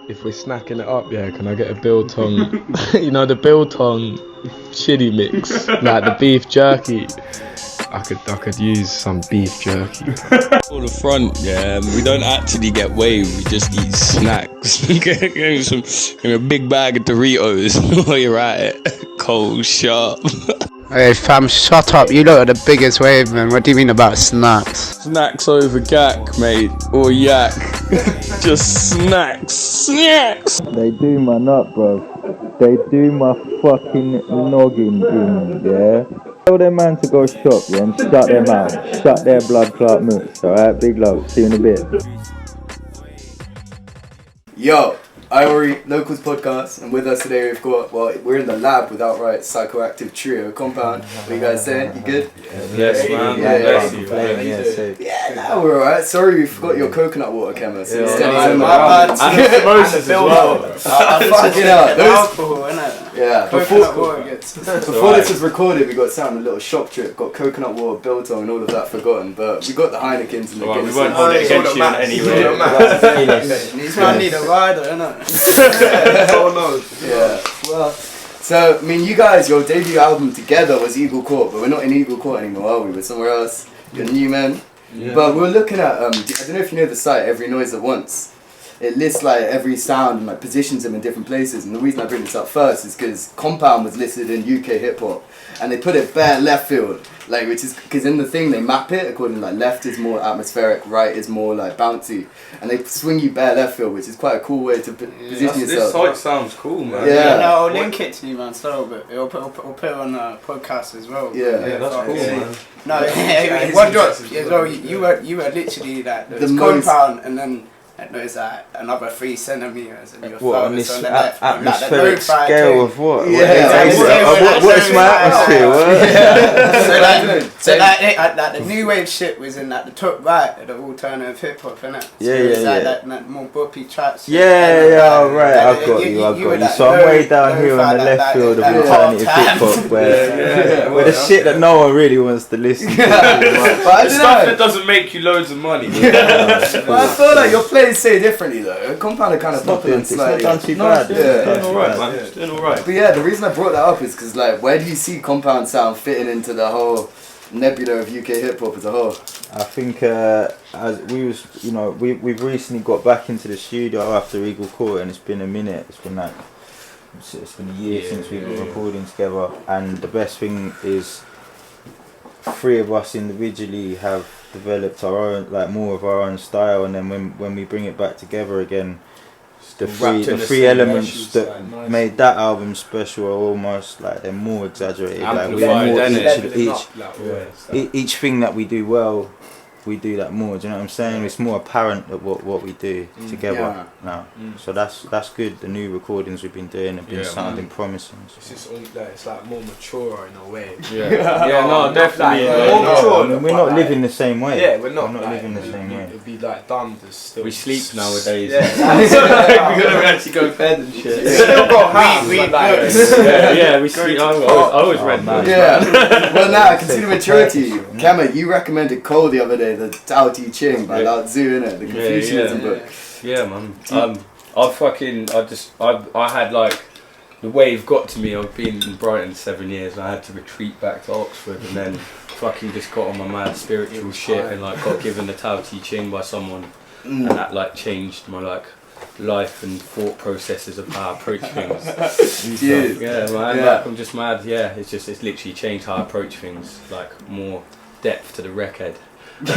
if we're snacking it up, yeah, can I get a biltong? You know, the biltong chili mix, like the beef jerky. I could use some beef jerky. For the front, yeah, we don't actually get wave, we just eat snacks. Give me a big bag of Doritos while you're at it. Cold, sharp. Hey fam, shut up, you lot are the biggest wave, man. What do you mean about snacks? Snacks over gack, mate, or yak. Just snacks. They do my nut, bro. They do my fucking noggin in, yeah? Tell them man to go shop, yeah, and shut their mouth. Shut their blood clot mooks, alright? Big love, see you in a bit. Yo, Ivory Locals Podcast, and with us today we've got, well, we're in the lab with Outright Psychoactive Trio Compound. What you guys saying? You good? Yes, man. Yeah, nah, we're alright. Sorry we forgot your coconut water, Kemastry. So instead and mimosas as well. Fucking hell. Alcohol, innit? Yeah, Coconut water gets. before this was recorded, we got sound a little shop trip, got coconut water, biltong, and all of that forgotten. But we got the Heinekens and the Well, we Guinness. won't hold it against you in any way. These man need a rider, innit? Yeah. Well, so I mean, you guys, your debut album together was Eagle Court, but we're not in Eagle Court anymore, are we? We're somewhere else. You're new men. Yeah. But we're looking at I don't know if you know the site Every Noise at Once. It lists like every sound and like positions them in different places. And the reason I bring this up first is because Compound was listed in UK hip hop, and they put it bare left field, like, which is because in the thing they map it according to like left is more atmospheric, right is more like bouncy, and they swing you bare left field, which is quite a cool way to position yourself. This site sounds cool, man. Yeah. No, I'll link it to you, man. So, but I'll put it on the podcast as well. Yeah, that's cool, man. No, Wundrop. Yeah, so you were literally like the Compound, and then. There's like another 3 centimeters, and your What, on phone is this on the left. atmospheric scale of what? Yeah. What is my atmosphere? So like the new wave shit was in like the top right of the alternative hip hop, innit? So it's like more boppy tracks. Right, I've got you. So I'm way down here on the left field of alternative hip hop, where the shit that no one really wants to listen to. But I don't Stuff know. that doesn't make you loads of money. But I feel like your players say differently though. Compound are kind of popping It's not done too bad. Doing alright, man. It's doing alright. But yeah, the reason I brought that up is because like, where do you see Compound sound fitting into the whole nebula of UK hip hop as a whole? I think as we've recently got back into the studio after Eagle Court, and it's been a minute. It's been a year since we've been recording together, and the best thing is 3 of us individually have developed our own, like more of our own style, and then when we bring it back together again, the three elements that made that album special are almost like they're more exaggerated. Like each thing that we do well, we do that more. Do you know what I'm saying? It's more apparent that what we do together now. So that's good. The new recordings we've been doing have been sounding promising. It's just it's like more mature in a way. Definitely. More mature. I mean, we're not living the same way. Yeah, we're not living the same way. It'd be like dumb to still. We sleep nowadays. Yeah. We actually go to bed and shit. Still got we sleep. I always read that. Yeah. Well, now I can see the maturity. Kemma, you recommended Cole the other day, the Tao Te Ching by Lao Tzu, innit? The Confucianism book. Yeah, man. I had like, the wave got to me. I've been in Brighton 7 years, and I had to retreat back to Oxford, and then fucking just got on my mad spiritual shit, and like got given the Tao Te Ching by someone, and that like changed my like life and thought processes of how I approach things. Yeah, man. Like, I'm just mad. Yeah, it's literally changed how I approach things. Like more depth to the wreckhead. But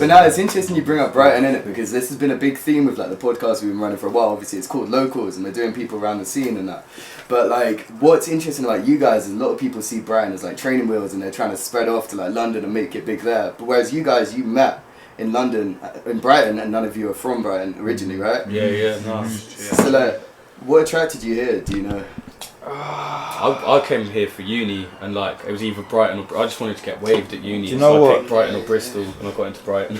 now it's interesting you bring up Brighton, innit, because this has been a big theme with like the podcast we've been running for a while. Obviously it's called Locals, and we're doing people around the scene and that. But like, what's interesting about you guys is a lot of people see Brighton as like training wheels, and they're trying to spread off to like London and make it big there. But whereas you guys, you met in London, in Brighton, and none of you are from Brighton originally, right? So like, what attracted you here? Do you know? I came here for uni, and like it was either Brighton or I just wanted to get waved at uni. Do you know so what? I picked Brighton or Bristol, and I got into Brighton.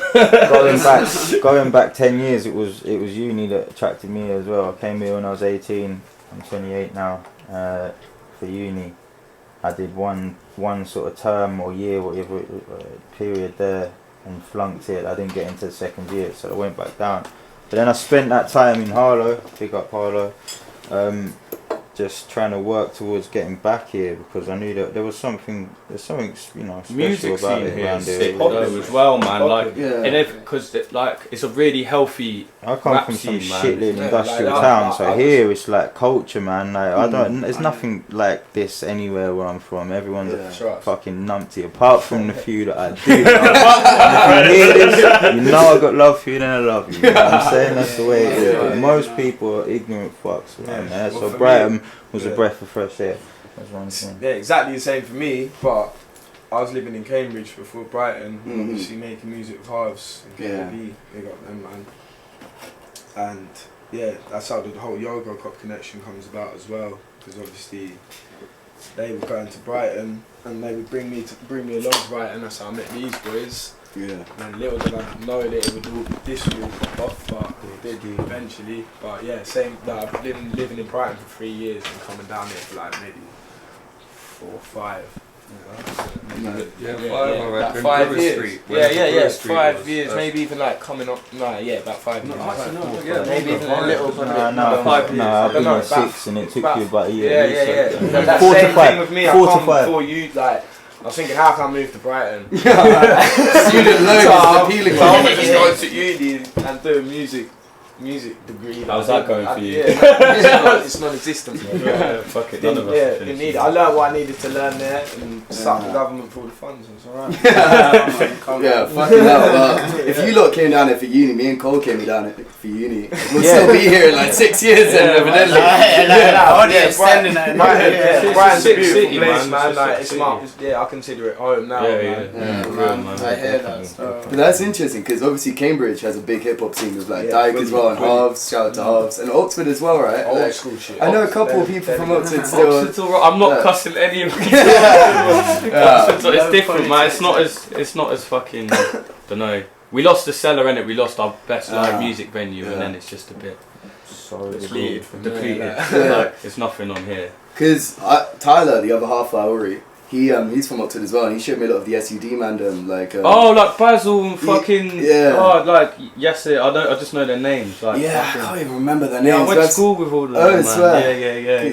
going back 10 years, it was uni that attracted me as well. I came here when I was 18. I'm 28 now. For uni, I did one sort of term or year, whatever period there, and flunked it. I didn't get into the second year, so I went back down. But then I spent that time in Harlow, big up Harlow, just trying to work towards getting back here because I knew that there's something you know special music about scene it here around is here. sick though as well, man. Like, Yeah. and because like it's a really healthy. I come rap from some scene, man. shit little Yeah, industrial like, town, I so was- here it's like culture, man. Like I don't, there's nothing like this anywhere where I'm from. Everyone's a Trust. fucking numpty, apart from the few that I do. If you hear this, you know I got love for you, then I love you. You know what I'm saying? That's the way it is. But most people are ignorant fucks, man. Yeah. So Well, for Brighton was a yeah. breath of fresh air. That's one thing. Yeah, exactly the same for me, but I was living in Cambridge before Brighton, Mhm. obviously making music with Halves and Yeah. KB, big up them, man. And yeah, that's how the whole Yoga Cop connection comes about as well, because obviously they were going to Brighton and they would bring me along to Brighton. That's how I met these boys. Yeah. And little did I know that it would all this would all pop off, but it did eventually. But yeah, same. Like, I've been living in Brighton for 3 years and coming down here for like maybe 4 or 5. Yeah, like 5 years. Street. Yeah, Street 5 was. years, maybe even like coming up. No, yeah, about 5 years. Maybe even a little bit. No, 5 years. I've been No, here 6 and it took about- you about a year. Yeah, at least, yeah, so- yeah. That 4 to same 5. thing with me. I 4 to come 5. before you, like. I was thinking, how can I move to Brighton? Student loan is appealing. So I'm gonna just go to uni and do a music degree. How's that going for you? Yeah, it's non-existent. Yeah, fuck it, none of us are you finished. need. I learned what I needed to learn there, and suck the government for all the funds. It's alright. Yeah, fucking hell. Well, if you lot came down here for uni, me and Cole came down here for uni, we'll still be here in like 6 years then, evidently. Brighton's a Sick beautiful city, place, man. man. It's a Like, sick it's city. my, yeah, I consider it home now, Yeah, man. Yeah, real, man. I hear that stuff. But that's interesting because obviously Cambridge has a big hip hop scene with like Yeah, Dyke as well and Halves. Shout out to Halves and Oxford as well, right? Old Like, school shit. I know a couple of people from Oxford still. Oxford's alright. I'm not Yeah. cussing any of them. Yeah. It's different, man. It's not as fucking. Don't know. We lost the cellar, innit? We lost our best live music venue, and then it's just a bit So depleted. Yeah. Like, there's nothing on here. Because Tyler, the other half Lowry, he's from Oxford as well, and he showed me a lot of the SUD mandem, like. Oh, like Basil and fucking. Yeah. Oh, like yes, I just know their names. Like, Yeah, I fucking- can't even remember their Yeah, I names. went to That's- school with all of them. Oh, I man. swear. Yeah.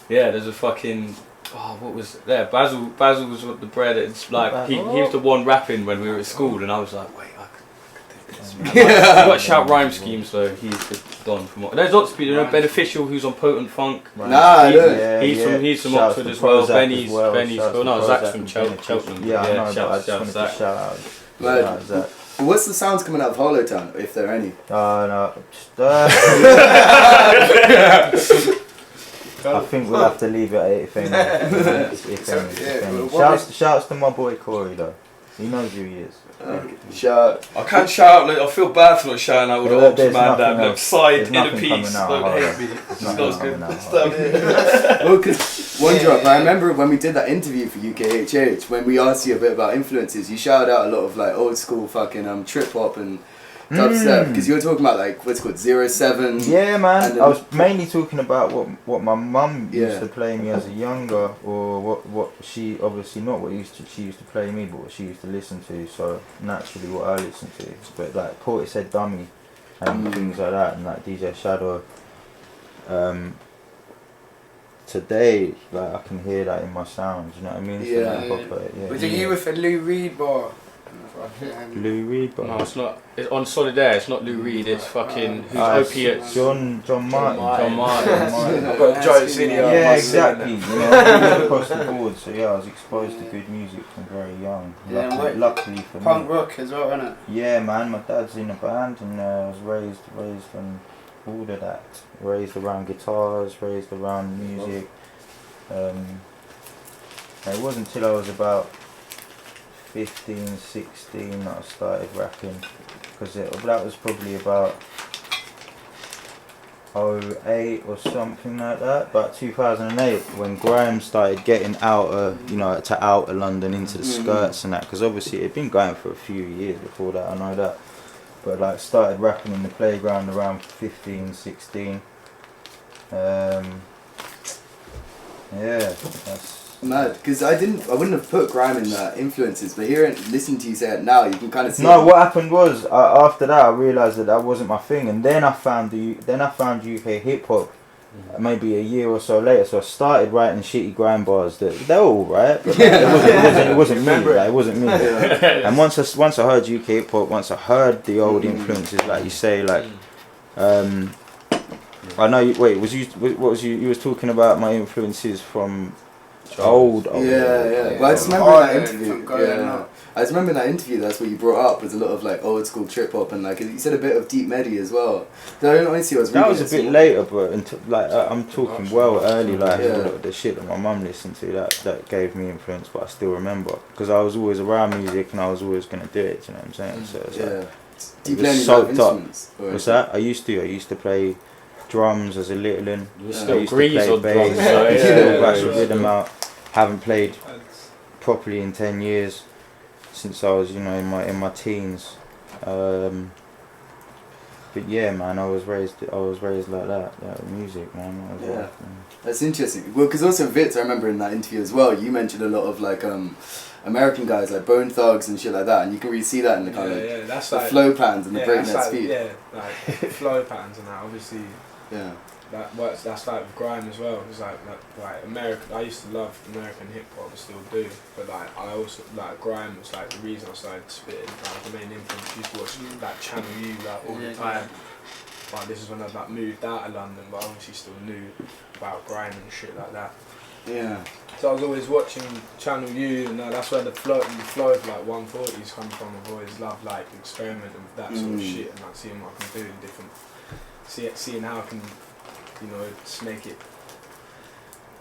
Yeah, there's a fucking. Oh, what was there? Basil was the bread. It's like he was the one rapping when we were at school, and I was like, wait, I could do this. Man. He got shout rhyme schemes though. He's the don from. There's lots of people. You know, Beneficial, who's on Potent Funk. Nah, I don't. He's from Oxford as well. Benny's. No, Zach's from Cheltenham. Yeah, I know, but I shout just wanted to Zach. shout out. Like, Shout out Zach. what's the sounds coming out of Hollow Town, if there are any? No, I think we'll have to leave it at it if any. Shouts to my boy Corey though. He knows who he is. Shout. I can't shout. Like, I feel bad for not shouting out all the There's Oxford man nothing that look else. side There's in a nothing piece. coming out, Don't hold hate on. me. There's Smells nothing good. coming out, Stuff it. Well, because Wundrop, I remember when we did that interview for UKHH, when we asked you a bit about influences, you shouted out a lot of like old school fucking trip hop and dubstep, because you were talking about like what's it called 07. Yeah, man. And I was mainly talking about what my mum used Yeah. to play me as a younger, or what she obviously not what she used to play me, but what she used to listen to. So naturally, what I listened to, but like Portishead Dummy and things like that, and like DJ Shadow. Today, like I can hear that in my sounds. You know what I mean? So, Yeah. like, proper, yeah. Was it you with a Lou Reed bar? Lou Reed, but No, it's not. It's on Solid Air. It's not Lou Reed. It's fucking who's it's opiates. John Martin. John Martin. I've got Joe City. Yeah, exactly. You know, across the board. So yeah, I was exposed to good music from very young. Yeah, Luckily for Punk me. rock as well, isn't it? Yeah, man. My dad's in a band, and I was raised on all of that. Raised around guitars, raised around music. It wasn't until I was about 15, 16 that I started rapping, because that was probably about 08 or something like that, about 2008, when grime started getting out to outer London into the skirts and that, because obviously it had been going for a few years before that, I know that, but like started rapping in the playground around 15, 16. Yeah, Mad, because I wouldn't have put grime in the influences, but listening to you say it now, you can kind of see. No, what happened was after that I realised that wasn't my thing, and then I found UK hip hop. Maybe a year or so later, so I started writing shitty grime bars. They're all right, but it wasn't me. Like, it wasn't me. And once I heard UK hip hop, once I heard the old influences, like you say, like I know. What was you? You was talking about my influences from old. Yeah. Well, I just remember in that interview. I just remember in that interview. That's what you brought up was a lot of like old school trip hop and like you said a bit of deep medi as well. So honestly, that was a bit later, but I'm talking early, like the shit that my mum listened to that gave me influence, but I still remember because I was always around music and I was always gonna do it. You know what I'm saying? So it's do you play any live instruments? What's that? I used to play drums as a little one. I used to play bass. Bash rhythm out. Haven't played properly in 10 years since I was, in my teens. But yeah, man, I was raised like that, music, man. That's interesting. Well, because also Vitz, I remember in that interview as well, you mentioned a lot of like American guys like Bone Thugs and shit like that, and you can really see that in the kind of that's the like, flow patterns and the breakneck speed. Yeah, like flow patterns and that, obviously. Yeah. That works. That's like with grime as well. It's like American. I used to love American hip hop, I still do. But like I also like grime was like the reason I started spitting. Like the main influence. I used to watch like Channel U like all the time. But this is when I like moved out of London, but I obviously still knew about grime and shit like that. Yeah. So I was always watching Channel U, and that's where the flow of like 140s come from. I've always loved like experimenting with that sort of shit and like seeing what I can do in different. Seeing how I can. Just make it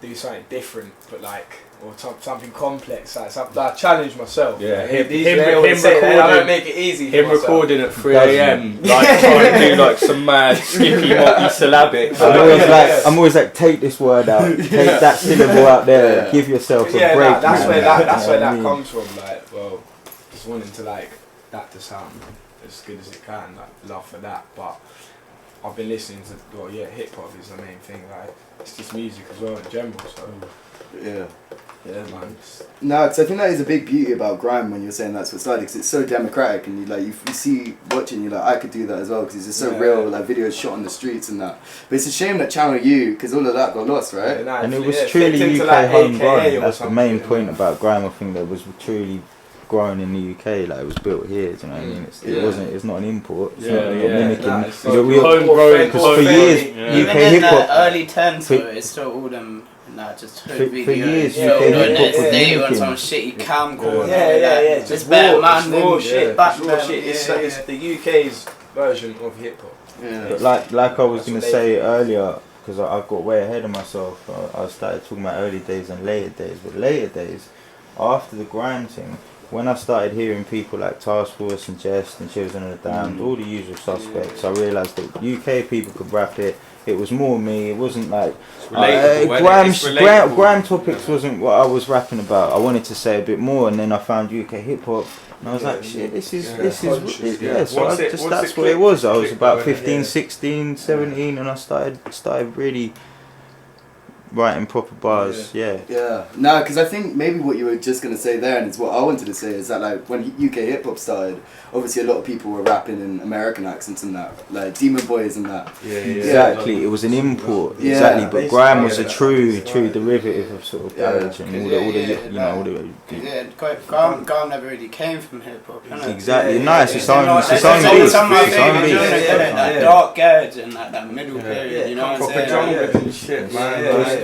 do something different, but like, or something complex. Like I challenge myself. Yeah, like, him recording. I don't make it easy. Him recording at 3 a.m. like trying to do like some mad skippy multi-syllabic. I'm always like, take this word out, take that syllable out there, give yourself a break. That's where that comes from. Like, well, just wanting to like that to sound as good as it can. Like, love for that, but. I've been listening to hip hop is the main thing. Like it's just music as well in general. So yeah, man. No, because I think that is a big beauty about grime when you're saying that's what started. Because it's so democratic, and you see watching, you're like, I could do that as well. Because it's just so real. Like videos shot on the streets and that. But it's a shame that Channel U, because all of that got lost, right? Yeah, and it was truly UK homegrown. That's the main point about grime. I think that was truly grown in the UK, like it was built here. Do you know what I mean? It's not an import. It's not mimicking. Because for years, UK hip hop. Early 10s, so it's still all them. Just hood videos. For years, UK hip hop was day on mimicking. some shitty camcorder. Yeah. Just better man than shit. Back raw then. shit. It's the UK's version of hip hop. Yeah. But like I was gonna say earlier, because I got way ahead of myself. I started talking about early days and later days. But later days, after the grime thing, when I started hearing people like Task Force and Jest and Children of the Damned, all the usual suspects, I realised that UK people could rap it. It was more me. It wasn't like grime topics wasn't what I was rapping about. I wanted to say a bit more, and then I found UK hip hop, and I was like, shit, this is. So that's what it was. I was about 15, 16, 17, and I started really writing proper bars. No, because I think maybe what you were just going to say there, and it's what I wanted to say, is that like when UK hip hop started, obviously a lot of people were rapping in American accents and that, like Demon Boys and that. Exactly, it was an import. Exactly, but grime was a true derivative of sort of garage and all the grime never really came from hip hop. Exactly, nice. It's own beat. Dark garage and that middle period. You know what I'm saying? Shit, man.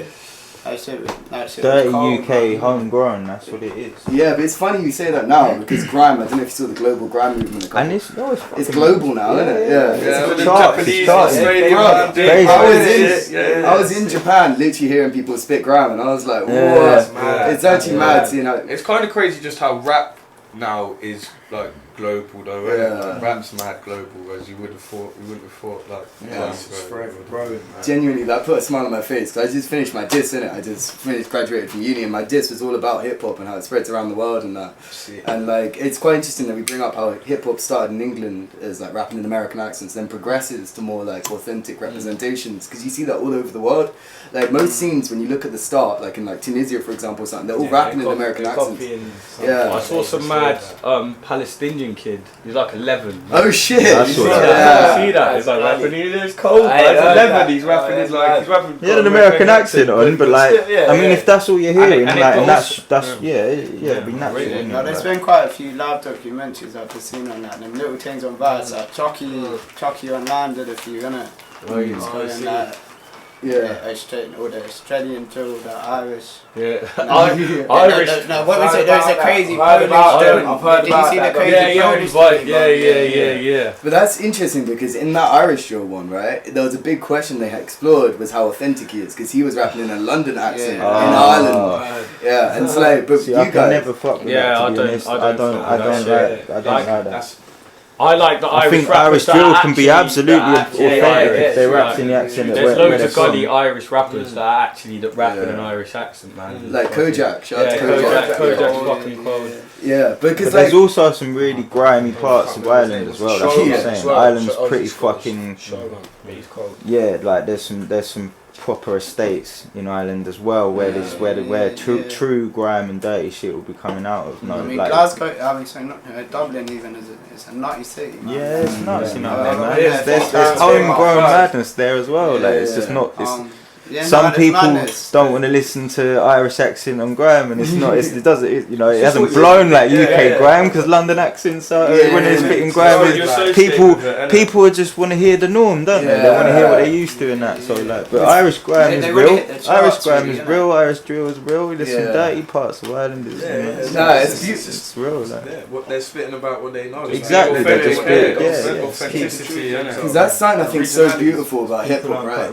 Dirty UK homegrown, that's what it is. Yeah, but it's funny you say that now because grime, I don't know if you saw the global grime movement. And it's global now, isn't it? I was in Japan literally hearing people spit grime and I was like, whoa, it's actually mad seeing how... It's kind of crazy just how rap now is like global though, isn't it? Like, rap's mad global, whereas you wouldn't have thought like. It's forever growing, man. Genuinely, that put a smile on my face because I just finished my diss, innit? I just graduated from uni, and my diss was all about hip hop and how it spreads around the world and that. And like, it's quite interesting that we bring up how hip hop started in England as like rapping in American accents, then progresses to more like authentic representations, because you see that all over the world. Like most scenes, when you look at the start, like in like Tunisia, for example, or something, they're all rapping in American accents. Yeah, I saw some mad Palestinian kid. He's like 11. Oh shit! I saw that. You see that? He's like rapping. It's cold. He's 11. He's rapping. He's rapping. He had an American accent on, but like, I mean, if that's all you're hearing, and that's it'd be natural. No, there's been quite a few live documentaries I've just seen on that. Them little things on Vice, like Chucky online did a few, innit? All the Australian drill, the Irish. Yeah. Irish. No, what was it? There was a crazy Polish drill. I've heard Did you see the crazy Polish drill? Yeah. But that's interesting because in that Irish drill one, right, there was a big question they had explored was how authentic he is, because he was rapping in a London accent in Ireland. Yeah, and it's like, but see, you I guys can never fuck with that, to be honest. I don't like that. I like the Irish. I think Irish drill can be absolutely authentic if they rap in the accent. There's loads of gully Irish rappers that are actually rap in an Irish accent, man. like Kojak, shout out to Kojak. Kojak's fucking cold. Yeah, because there's also some really grimy parts of Ireland as well. That's what I'm saying. Ireland's pretty fucking. Yeah, like there's some proper estates in Ireland as well, where true grime and dirty shit will be coming out of. I mean, Glasgow, Dublin even is a nutty city. Man. Yeah, it's nuts in there, man. There's homegrown madness there as well. Like it's just not. Some people don't want to listen to Irish accent on grime, and it hasn't blown like UK grime, because London accents are when they're spitting grime. People just want to hear the norm, don't they? They want to hear what they're used to and that. So like, but Irish grime is real. Irish grime is real. Irish drill is real. There's some dirty parts of Ireland. It's real. What they're spitting about, what they know. Exactly. Authenticity, because that's something I think so beautiful about hip hop, right?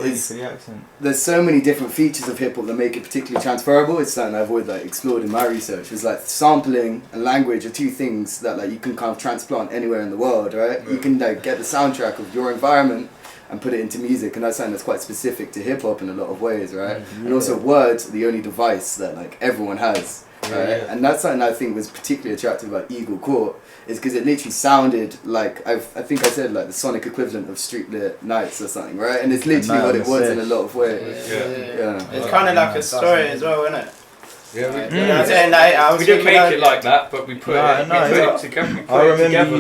There's so many different features of hip hop that make it particularly transferable. It's something I've always like explored in my research. It's like sampling and language are two things that like you can kind of transplant anywhere in the world, right? You can like get the soundtrack of your environment and put it into music, and that's something that's quite specific to hip hop in a lot of ways, right? And also words are the only device that like everyone has, right? And that's something I think was particularly attractive about Eagle Court, is because it literally sounded like I think I said like the sonic equivalent of Streetlit Nights or something, right? And it's literally what it was in a lot of ways. It's kind of like a story as well, isn't it? Yeah, we didn't make it like that, but we put it together. I remember.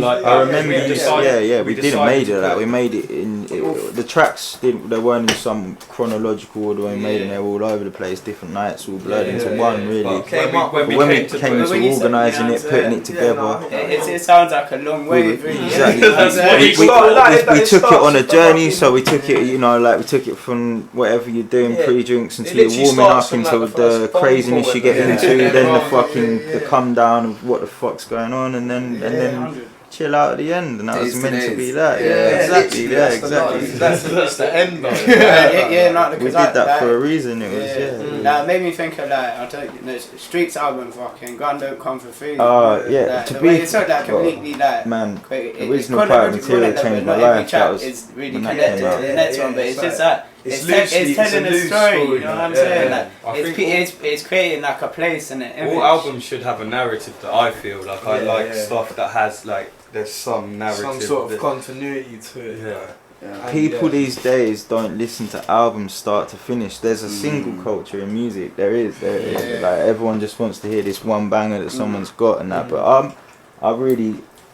We didn't make it like that. We made it in the tracks. They weren't in some chronological order. We made them. They were all over the place. Different nights, all blurred into one. Really. When we came to organising it, putting it together, it sounds like a long way. Exactly. We took it on a journey. So we took it, we took it from whatever you're doing pre-drinks until you're warming up into the craziness you get into, then the come down of what the fuck's going on, and then chill out at the end, and that was meant to be that. Exactly. That's the end though. We did that for a reason. It was That made me think of like, I'll tell you, Street's album, fucking Gun Don't Come For Free. To be it's not like completely like, man, the original Pirate Material changed my life. That was is really connected to the next one, but it's just that it's telling a story. You know what I'm saying? Like, it's creating like a place and an image. All albums should have a narrative that I feel like. I like stuff that has like there's some narrative, some sort of continuity to it. People these days don't listen to albums start to finish. There's a single culture in music. There is. Like everyone just wants to hear this one banger that someone's got and that. But I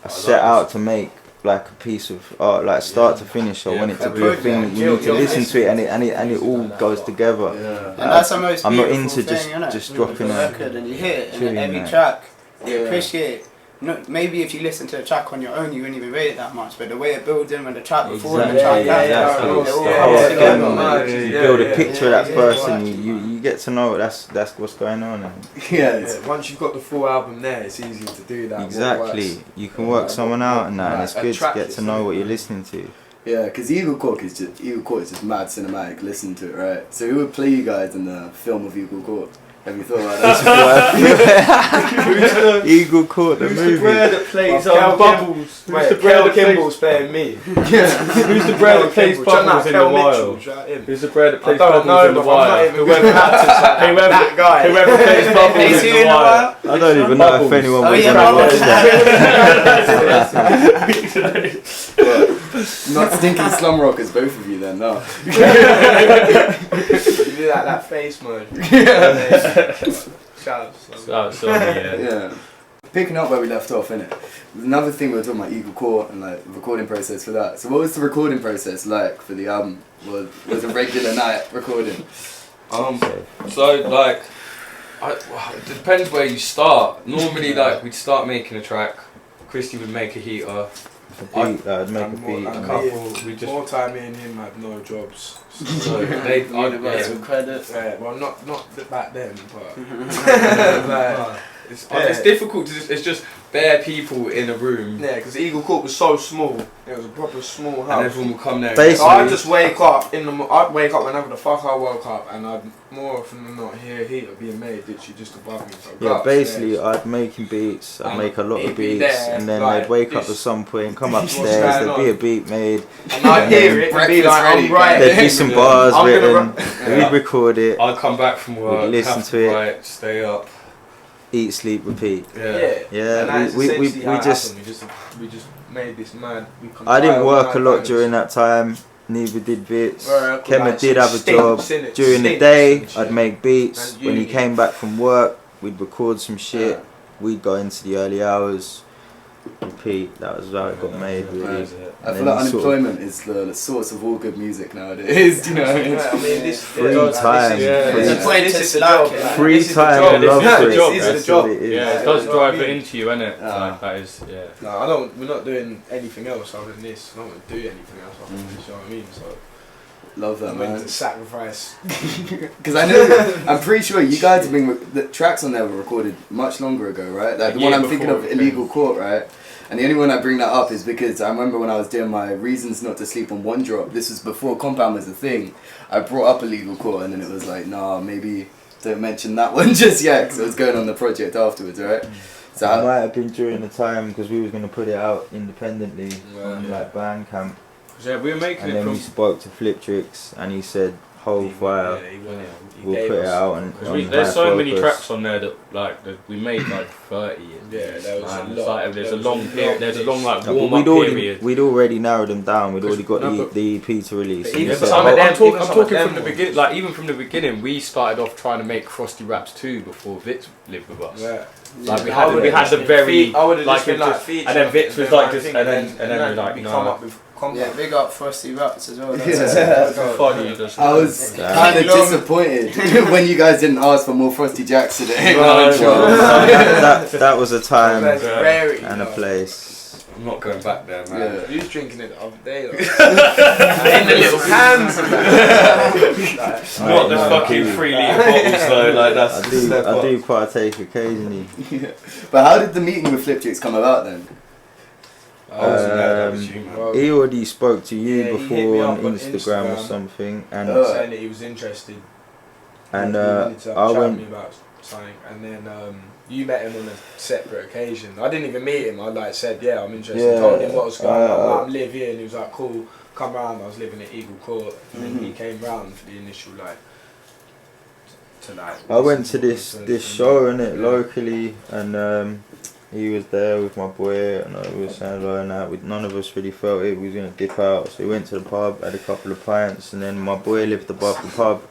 set out to make like a piece of art, like start to finish. I want it to be a thing that you need to listen to it, and it all goes together. And that's the most I'm not into thing, just dropping a record and you hear it, and every track you appreciate it. Maybe if you listen to a track on your own, you wouldn't even rate it that much. But the way it builds in with the track before and the track after, you build a picture of that person. You get to know that's what's going on. Once you've got the full album there, it's easy to do that. Exactly. You can work someone out and that, and it's good to get to know what you're listening to. Yeah, because Eagle Court is just mad cinematic. Listen to it, right? So who would play you guys in the film of Eagle Court? Have you thought about that? Eagle Court, the Who's the movie. brer that plays Kel Bubbles? Who's the Wait, brer Kel that plays- Kimball's playing me. Who's the brer that plays Bubbles in the wild? Who's the brer that I plays don't Bubbles know, in the but I'm not wild? even good at actors like that guy. Whoever plays Bubbles Plays in you the in the wild. wild? I don't even know if anyone Oh, was yeah, gonna Bubbles. watch that. Not stinking slum rockers, both of you then, no. You do that face mode. Shout out. Yeah. Picking up where we left off, innit? Another thing we were talking about Eagle Court and like the recording process for that. So what was the recording process like for the album? Was a regular night recording? So like, it depends where you start. Normally, like we'd start making a track. Christy would make a heater. I'd make a beat. a couple. We just More time me and him had no jobs. so they. Universal credit. Well, not back then, but like, It's difficult to. It's just bare people in a room. yeah, because Eagle Court was so small. It was a proper small And house. everyone will come there. Basically- So I'd just wake up I'd wake up whenever the fuck I woke up, and I'd more often than not hear heater being made literally just above me. So I'd go Yeah, upstairs. basically I'd making beats, I'd make a lot he'd of be beats, there, and then like, they'd wake up this- at some point, come what's upstairs, going there'd on? be a beat made, And I'd hear it and be Breakfast like, ready, I'm right. there'd be some bars I'm gonna written, Yeah. we'd record it, I'd come back from work, We'd listen have to to it. write, stay up. eat, sleep, repeat. Yeah. Yeah, And that's we essentially how it just, happened. We just made this mad. I didn't work a lot during that time, neither did Bits. Right, Kemma like did have a stinks, job. innit? During the Stinks day, and shit. I'd make beats. And When he uni. came back from work, we'd record some shit. Yeah. We'd go into the early hours, repeat. That was how it got made, really. I And feel then like you sort of- unemployment is the source of all good music nowadays. Do you know what I mean? I mean, this Free yeah, time, This is, free- yeah. The point This to is the slack job. it. Free This is the time, job. love This is for the it. job. This is the That's job. what it is. Yeah, it You does know what I drive it mean? into you, innit? Ah. Like, that is, yeah. No, we're not doing anything else other than this. I don't want to do anything else other than this. You know what I mean? So Love that, I'm willing man. to sacrifice. Because I know, I'm pretty sure you guys have been, the tracks on there were recorded much longer ago, right? Like the A one year I'm thinking of, before it Illegal Court, right? And the only one I bring that up is because I remember when I was doing my Reasons Not to Sleep on Wundrop, this was before Compound was a thing, I brought up Illegal Court and then it was like, nah, maybe don't mention that one just yet, because it was going on the project afterwards, right? So It might have been during the time because we was going to put it out independently on like Bandcamp, Yeah, we were making and it then from. we spoke to Fliptrix and he said, "Hold fire, He we'll gave put it us- out." And There's so many tracks on there that like that we made like 30. Yeah, there was a It's lot. like, there's a There was long a period. lot. There's a long like No, warm but up period. we'd already narrowed them down. We'd already got No, but- the EP to release. but And even we Yeah, said, but some of them- I'm even some talking of from the them beginning. Like even from the beginning, we started off trying to make Frosty Raps 2 before Vitz lived with us. Yeah. Like we I had would've the just very been I would have like just been it like just- featured, and then Vitz was like just and then we like we no. come up with Yeah, big up Frosty Raps as well. Yeah. Funny, just I was Yeah. kind of Long. disappointed when you guys didn't ask for more Frosty Jacks today. that was a time Very. and a place. I'm not going back there, man. Yeah. You was drinking it the other day. Though. In the little Hands. Not the fucking 3 litre bottles though. Like that's I do partake occasionally. But how did the meeting with Fliptrix come about then? I wasn't there, that was you, man. Well, He already spoke to you Yeah, he hit me before up on on Instagram or Instagram. something, and Oh. saying that he was interested. and He wanted to I chat with went. me about something, and then you met him on a separate occasion. I didn't even meet him. I like said, yeah, I'm interested. Yeah. Told him what was going on. Uh, Like, I live here, and he was like, cool, come round. I was living at Eagle Court, and then he came round for the initial like. To like. I went to listen this and- show in it yeah. locally, and he was there with my boy, and we were saying hello and that. None of us really felt it. We was gonna dip out, so we went to the pub, had a couple of pints, and then my boy lived above the pub,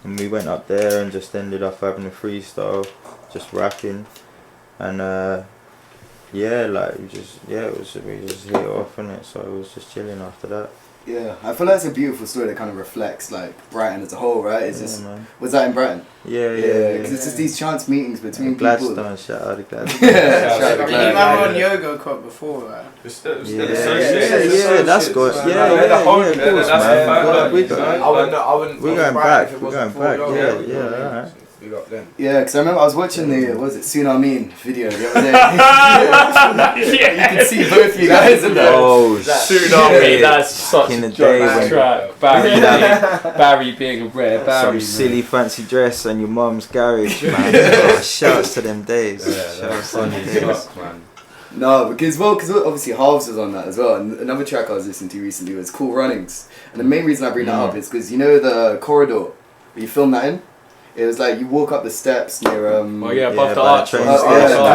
and we went up there and just ended up having a freestyle, just rapping, and yeah, like we just hit it off, innit? So it was just chilling after that. Yeah, I feel like it's a beautiful story that kind of reflects like Brighton as a whole, right? It's Yeah, just man. was that in Brighton? Yeah, Because it's just these chance meetings between people. Gladstone, shout out to Gladstone. Yeah, shout out to You Gladstone. remember on Yoga Club before, right? Yeah, that's good. man. Yeah, They're the home, of course, that's man. the fact, We like, got- I wouldn't. We're I was going Brighton back, if it we're wasn't going for back, Yoga. yeah, alright. We lot then. Yeah, because I remember I was watching the, what was it, Tsunami video the other day. You can see both you guys in there. Oh, Tsunami, that's such in a the day joke when track. Barry being a rare Barry. some man. silly fancy dress and your mum's garage, man. Oh, shouts to them days. Shouts to them days. Man. No, because obviously Halves was on that as well. And another track I was listening to recently was Cool Runnings. And the main reason I bring that up is because you know the corridor where you filmed that in? It was like you walk up the steps near Oh yeah, above the by arch. train yeah,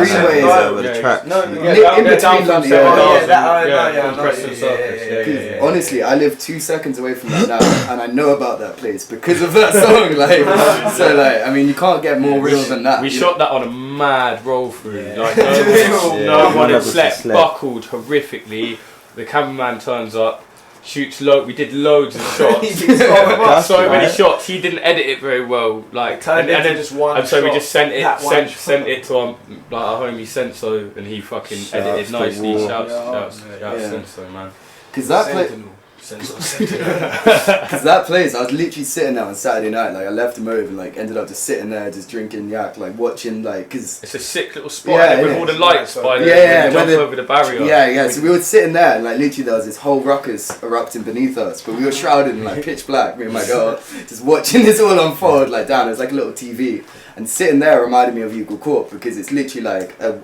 station. Greenway is over the tracks. No, in between London. Yeah. Honestly, I live 2 seconds away from that now, and I know about that place because of that song. Like, so like, I mean, you can't get more real than that. We shot that on a mad roll through. Like Yeah. no one had Yeah. slept, buckled horrifically. The cameraman turns up, shoots we did loads of shots. So many shots. He didn't edit it very well. Like, and then just one. and so we just sent it to our homie Senso, and he fucking Shouts edited to nicely. War. Shouts Yeah. Senso, man. Because that place, I was literally sitting there on Saturday night. Like, I left him over and like ended up just sitting there, just drinking yak, like watching, like, because It's a sick little spot with all the lights by the jump over the barrier. Yeah. So we were sitting there, and like literally there was this whole ruckus erupting beneath us, but we were shrouded in like pitch black. Me and my girl just watching this all unfold, like down. It was like a little TV, and sitting there reminded me of Eagle Court because it's literally like a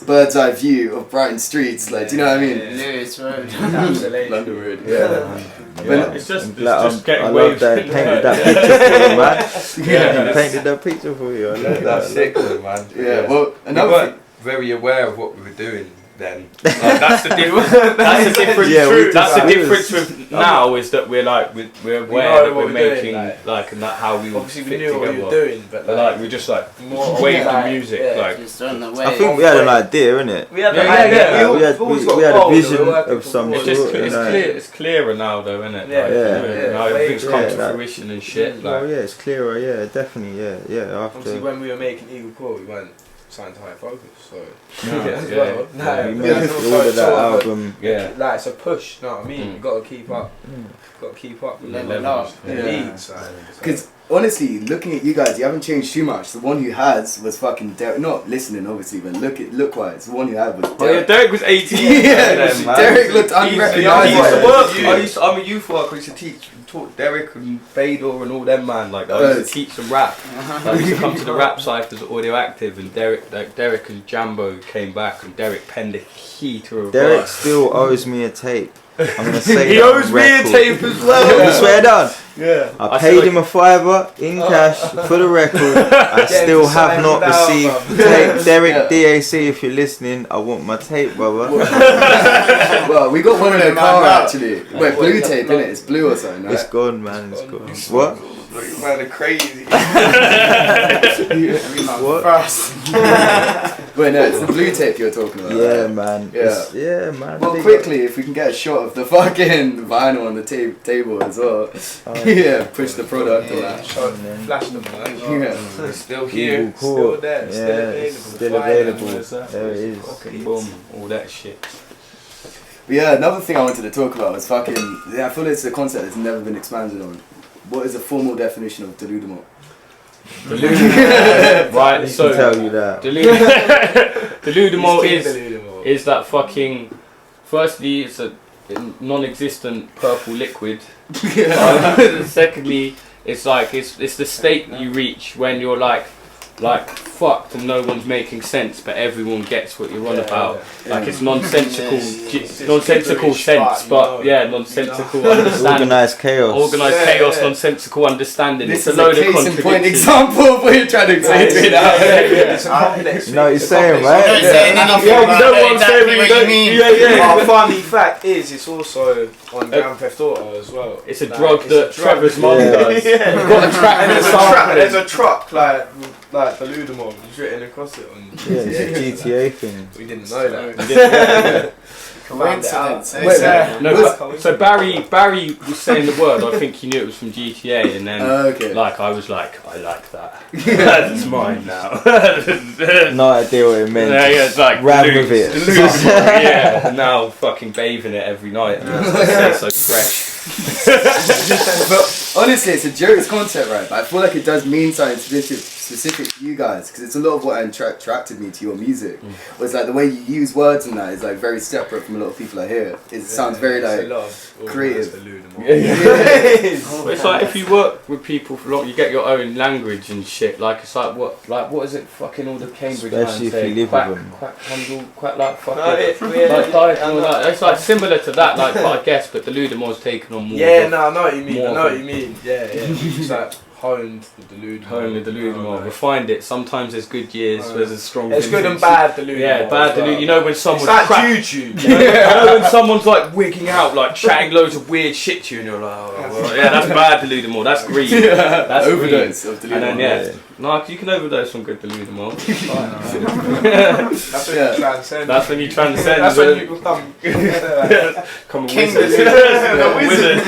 bird's eye view of Brighton streets. Like, do you know what I mean? Lewis Road. London Road. Yeah. Yeah. It's just getting I love waves. that. Painted that picture for you, man. Yeah. He painted that picture for you. I love That's that. sick, though, man. Yeah. Well, We another weren't very aware of what we were doing then. That's the difference. That's the difference. Yeah, we That's the just- difference with now is that we're like we're aware know that what we're we're making doing, like and that how we Obviously, we fit knew what we were together. doing, but But like we're just like more wave the like, music yeah, like. Just on the way. I think we had an idea, innit? We had Yeah, the yeah, idea. yeah. We had a vision of some It's just sort. it's like- clear. It's clearer now, though, isn't it? Yeah, Like, yeah. Now everything's Yeah, come yeah, to that- fruition and shit. Well, Like, yeah, it's clearer. Yeah, definitely. Yeah. Obviously, After when we were making Eagle Core, we weren't signed to High Focus, so yeah. No, we yeah, made it's all also of that sort of album. Yeah. like it's a push. You know what I mean? Mm. You got to keep up. Got to keep up with the Level levels. up. The Yeah. beats, like, so- Because honestly, looking at you guys, you haven't changed too much. The one who has was fucking Derek. Not listening, obviously, but look-wise, the one who had was Oh yeah, Derek. Derek was 18. Yeah, then, man. Derek looked I used to unrecognisable. work. I'm a youth worker. I used to taught Derek and Fedor and all them, man. Like I used to teach them rap. I used to come to the rap ciphers at Audio Active, and Derek and Jambo came back, and Derek penned a key to a Derek verse. still owes me a tape. I'm gonna say He that on owes me a record. tape as well. You swear down. Yeah. I paid him a $5 in cash for the record. I still have not received tape. Derek DAC, if you're listening, I want my tape, brother. Well, we got one in the car actually. Wait, What blue is that tape in block? it. It's blue or something, right? It's gone, man. It's gone. What? Man, are crazy. What? Wait, no, it's the blue tape you're talking about. Yeah, right? man. Yeah. Yeah, man. Well, Big quickly, if we can get a shot of the fucking vinyl on the table as well. Yeah, push the product on that. Flash them, man. Yeah. It's still Eagle here, still Court. there, Yeah, still available. it's still Fire available. them. There it is. Fucking boom, all that shit. But yeah, another thing I wanted to talk about was fucking. Yeah, I feel it's a concept that's never been expanded on. What is a formal definition of delusional? Right, I so can tell you that. Deludamo He's is Deludamo. is that fucking. Firstly, it's a non-existent purple liquid. Secondly, it's like it's the state you reach when you're like fucked and no one's making sense, but everyone gets what you're on about. Like it's nonsensical, nonsensical sense, but nonsensical understanding. Organised chaos. Organised chaos, nonsensical understanding. This It's is a a load of case in point contradictions. example of what you're trying to explain to me now. It's a complex. You know what he's saying, Don't right? say anything Yeah, about you know what I'm exactly saying. what you mean. Our funny fact is, it's also on Grand Theft Auto as well. It's a Like, drug it's that a drug. Trevor's mum Yeah. does. Yeah. You've got a track And and there's a a truck like Deludamo. It's written across it on. Yeah, it's a GTA thing. We didn't know that. Coincidence. Wait, No, so Barry was saying the word. I think he knew it was from GTA, and then Okay. like I was like, I like that. That's mine now. No idea what it meant. Yeah, it's like Ran loose, with it. loose, yeah, now fucking bathing it every night. And it's so fresh. But honestly, it's a jokes concept, right? But I feel like it does mean something specific to you guys, because it's a lot of what attracted me to your music. Was like the way you use words and that is like very separate from a lot of people I hear. It sounds very like creative. It's like if you work with people for long, you get your own language and shit. Like it's like what is it? Fucking all the Cambridge Especially man if say, you live quack, with them. quack handle, quack like fucking like diet and all that. It's like similar to that, like, but I guess, but the Ludamore's taken on more. Yeah, no, I know what you mean. I more know what you mean. Yeah. It's like honed the Deludamore. Honed the Deludamore. Refined it. Sometimes there's good years, there's a strong. It's good and bad Deludamore. Yeah, bad Deludamore. You know when someone's it's like Juju. you know when someone's like wigging out, like chatting loads of weird shit to you, and you're like, oh, well, yeah, that's bad Deludamore. That's green. That's overdose green. of Deludamore. And then no, you can overdose on good Deludamore. That's when you transcend. That's when you transcend. That's when you become Come a King wizard.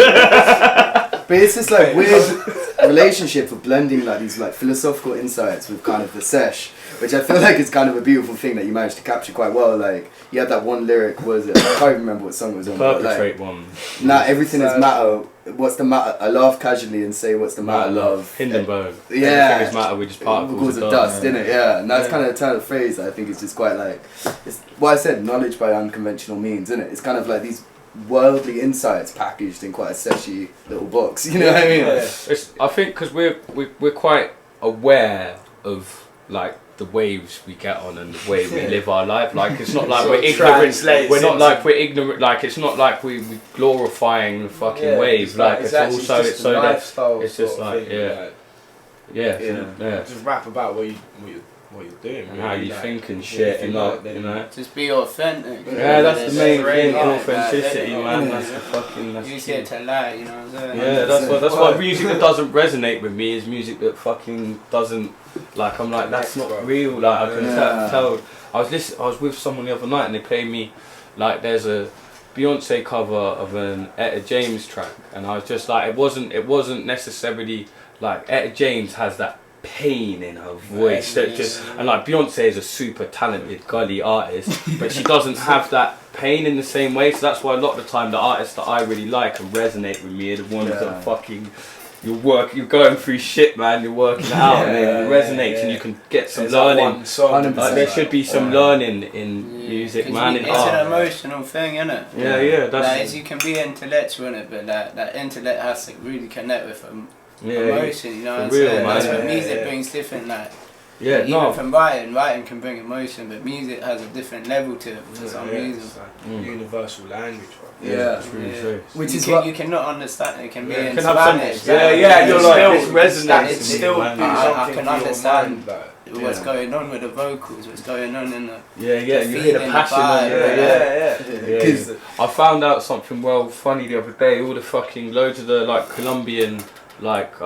But it's this like weird relationship of blending like these like philosophical insights with kind of the sesh, which I feel like is kind of a beautiful thing that you managed to capture quite well. Like you had that one lyric, what was it? I can't even remember what song it was on. Perpetrate but, like, one. Nah, everything is matter. What's the matter? I laugh casually and say, what's the matter, love? Hindenburg. Yeah. Everything is matter, we're just Particles of dust, innit? Yeah. And that's kind of a turn of phrase that I think is just quite like, it's what I said, knowledge by unconventional means, innit? It's kind of like these worldly insights packaged in quite a seshy little box, you know what I mean? Yeah. I think because we're quite aware of like the waves we get on and the way we live our life. Like it's not like we're ignorant. We're not like we're ignorant. Like it's not like we're glorifying the fucking wave. Like it's also it's so that it's just like just rap about what you're doing, and how you think and shit, and like you know. Just be authentic. Yeah, that's the main thing. Like, Authenticity, man. That's the fucking. That's you get to lie, you know what I'm saying? Yeah, that's why music that doesn't resonate with me is music that fucking doesn't. Like I'm like that's not real. Like I can tell. I was with someone the other night and they played me like there's a Beyonce cover of an Etta James track, and I was just like it wasn't necessarily like Etta James has that pain in her voice that just, and like Beyonce is a super talented gully artist, but she doesn't have that pain in the same way. So that's why a lot of the time the artists that I really like and resonate with me are the ones that fucking you're going through shit, man. You're working it out, and it resonates, and you can get some learning. Like, there should be some learning in music, man. In it's art. an emotional thing, isn't it? Yeah. That's like, you can be intellectual in it, but that intellect has to really connect with emotion. You know what I'm saying? That's what music brings different. Like even from writing can bring emotion, but music has a different level to it for some reason. It's like universal language, right? Which is what you cannot understand. It can be in can Spanish. You're like this resonates. It's still I can understand what's going on with the vocals, what's going on in the you hear the passion. I found out something funny the other day. All the fucking loads of the like Colombian like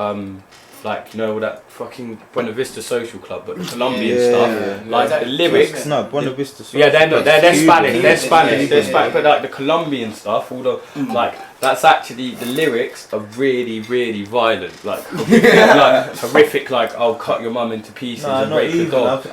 you know all that fucking Buena Vista Social Club, but the Colombian stuff, like the lyrics. No, Buena Vista Social they're Spanish. They're Spanish, but like the Colombian stuff, all the like that's actually the lyrics are really, really violent, like horrific, like I'll cut your mum into pieces and rape the dog.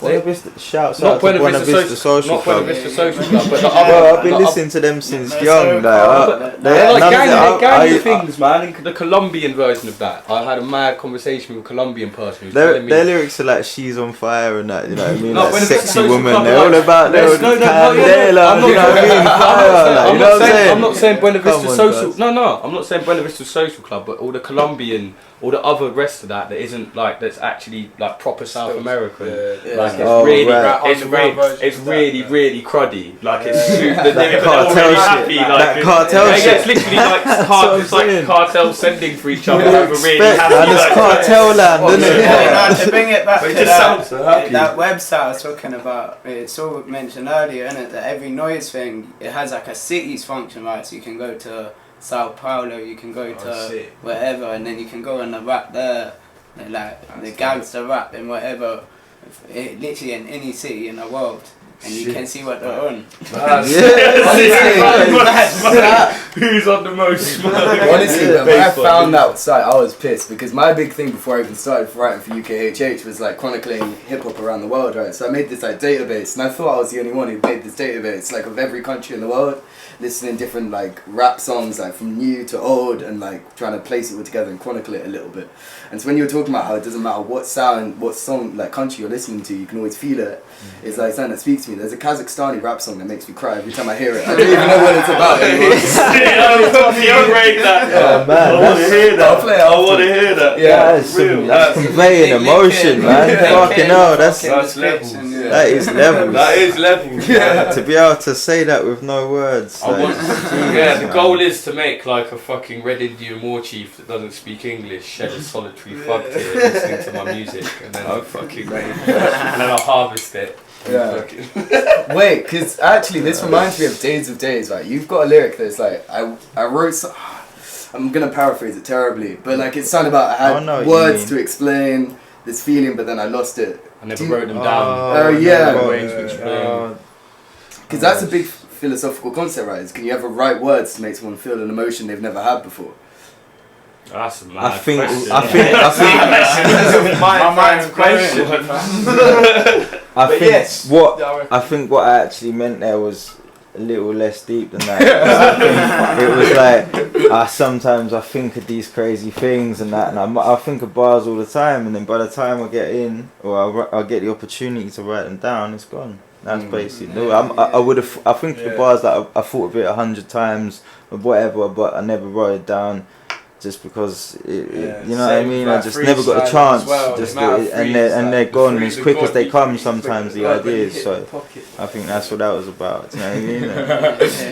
Buena Vista, shouts not out to Buena Vista Social not Club. Buena Vista Social Club, but the well, I've been listening to them since young. They're like gang things, man. And the Colombian version of that, I had a mad conversation with a Colombian person who's telling me their lyrics are like she's on fire and that, you know what I mean? No, like Buena Vista sexy Social woman. Club, They're all about their candela, you know what I mean? Fire, you know what I'm saying? I'm not saying Buena Vista Social. No, I'm not saying Buena Vista Social Club, but all the Colombian, all the other rest of that isn't like that's actually like proper South American. Like it's really cruddy. Like it's they're all really happy. Like that cartel shit. It's literally like it's like cartel sending for each other. Like really happy. And it's cartel land, isn't it? To bring it back to that website I was talking about, it's all mentioned earlier, isn't it? That every noise thing, it has like a city's function, right? So you can go to Sao Paulo, you can go to wherever, and then you can go and rap there, and like the gangster rap and whatever, literally in any city in the world, and you can see what they're on. Who's on the most? Honestly, when I found that site, I was pissed because my big thing before I even started writing for UKHH was like chronicling hip hop around the world, right? So I made this like database, and I thought I was the only one who made this database, like of every country in the world. listening different like rap songs, like from new to old, and like trying to place it all together and chronicle it a little bit. And so when you were talking about how it doesn't matter what sound, what song, like country you're listening to, you can always feel it. It's like something that speaks to me. There's a Kazakhstani rap song that makes me cry every time I hear it. I don't even know what it's about anymore. You rate that. Oh, man, I want to hear that. I'll play it I after. want to hear that. Yeah, that's conveying emotion, man. Fucking hell, that's levels. that is levels. That is levels. Yeah, to be able to say that with no words. I like, want, genius, yeah, the man. goal is to make like a fucking Red Indian war chief that doesn't speak English shed a solitary fuck tear listening to my music, and then I'll fucking and then I'll harvest it. Yeah. Wait, because actually this reminds me of Days, right? You've got a lyric that's like, I wrote some, I'm going to paraphrase it terribly, but like it's something about I had words to explain this feeling, but then I lost it. I never wrote them down. Oh, yeah. Because Because that's a big philosophical concept, right? Is can you ever write words to make someone feel an emotion they've never had before? That's a mad I think my mind's question. I think what I actually meant there was a little less deep than that. It was like sometimes I think of these crazy things and that, and I think of bars all the time, and then by the time I get in or I get the opportunity to write them down, it's gone. That's basically. I think the bars that I thought of it 100 times or whatever, but I never wrote it down. Just because, you know what I mean? I just never got a chance. And they're gone as quick as they come sometimes, the ideas. So I think that's what that was about. You know what I mean?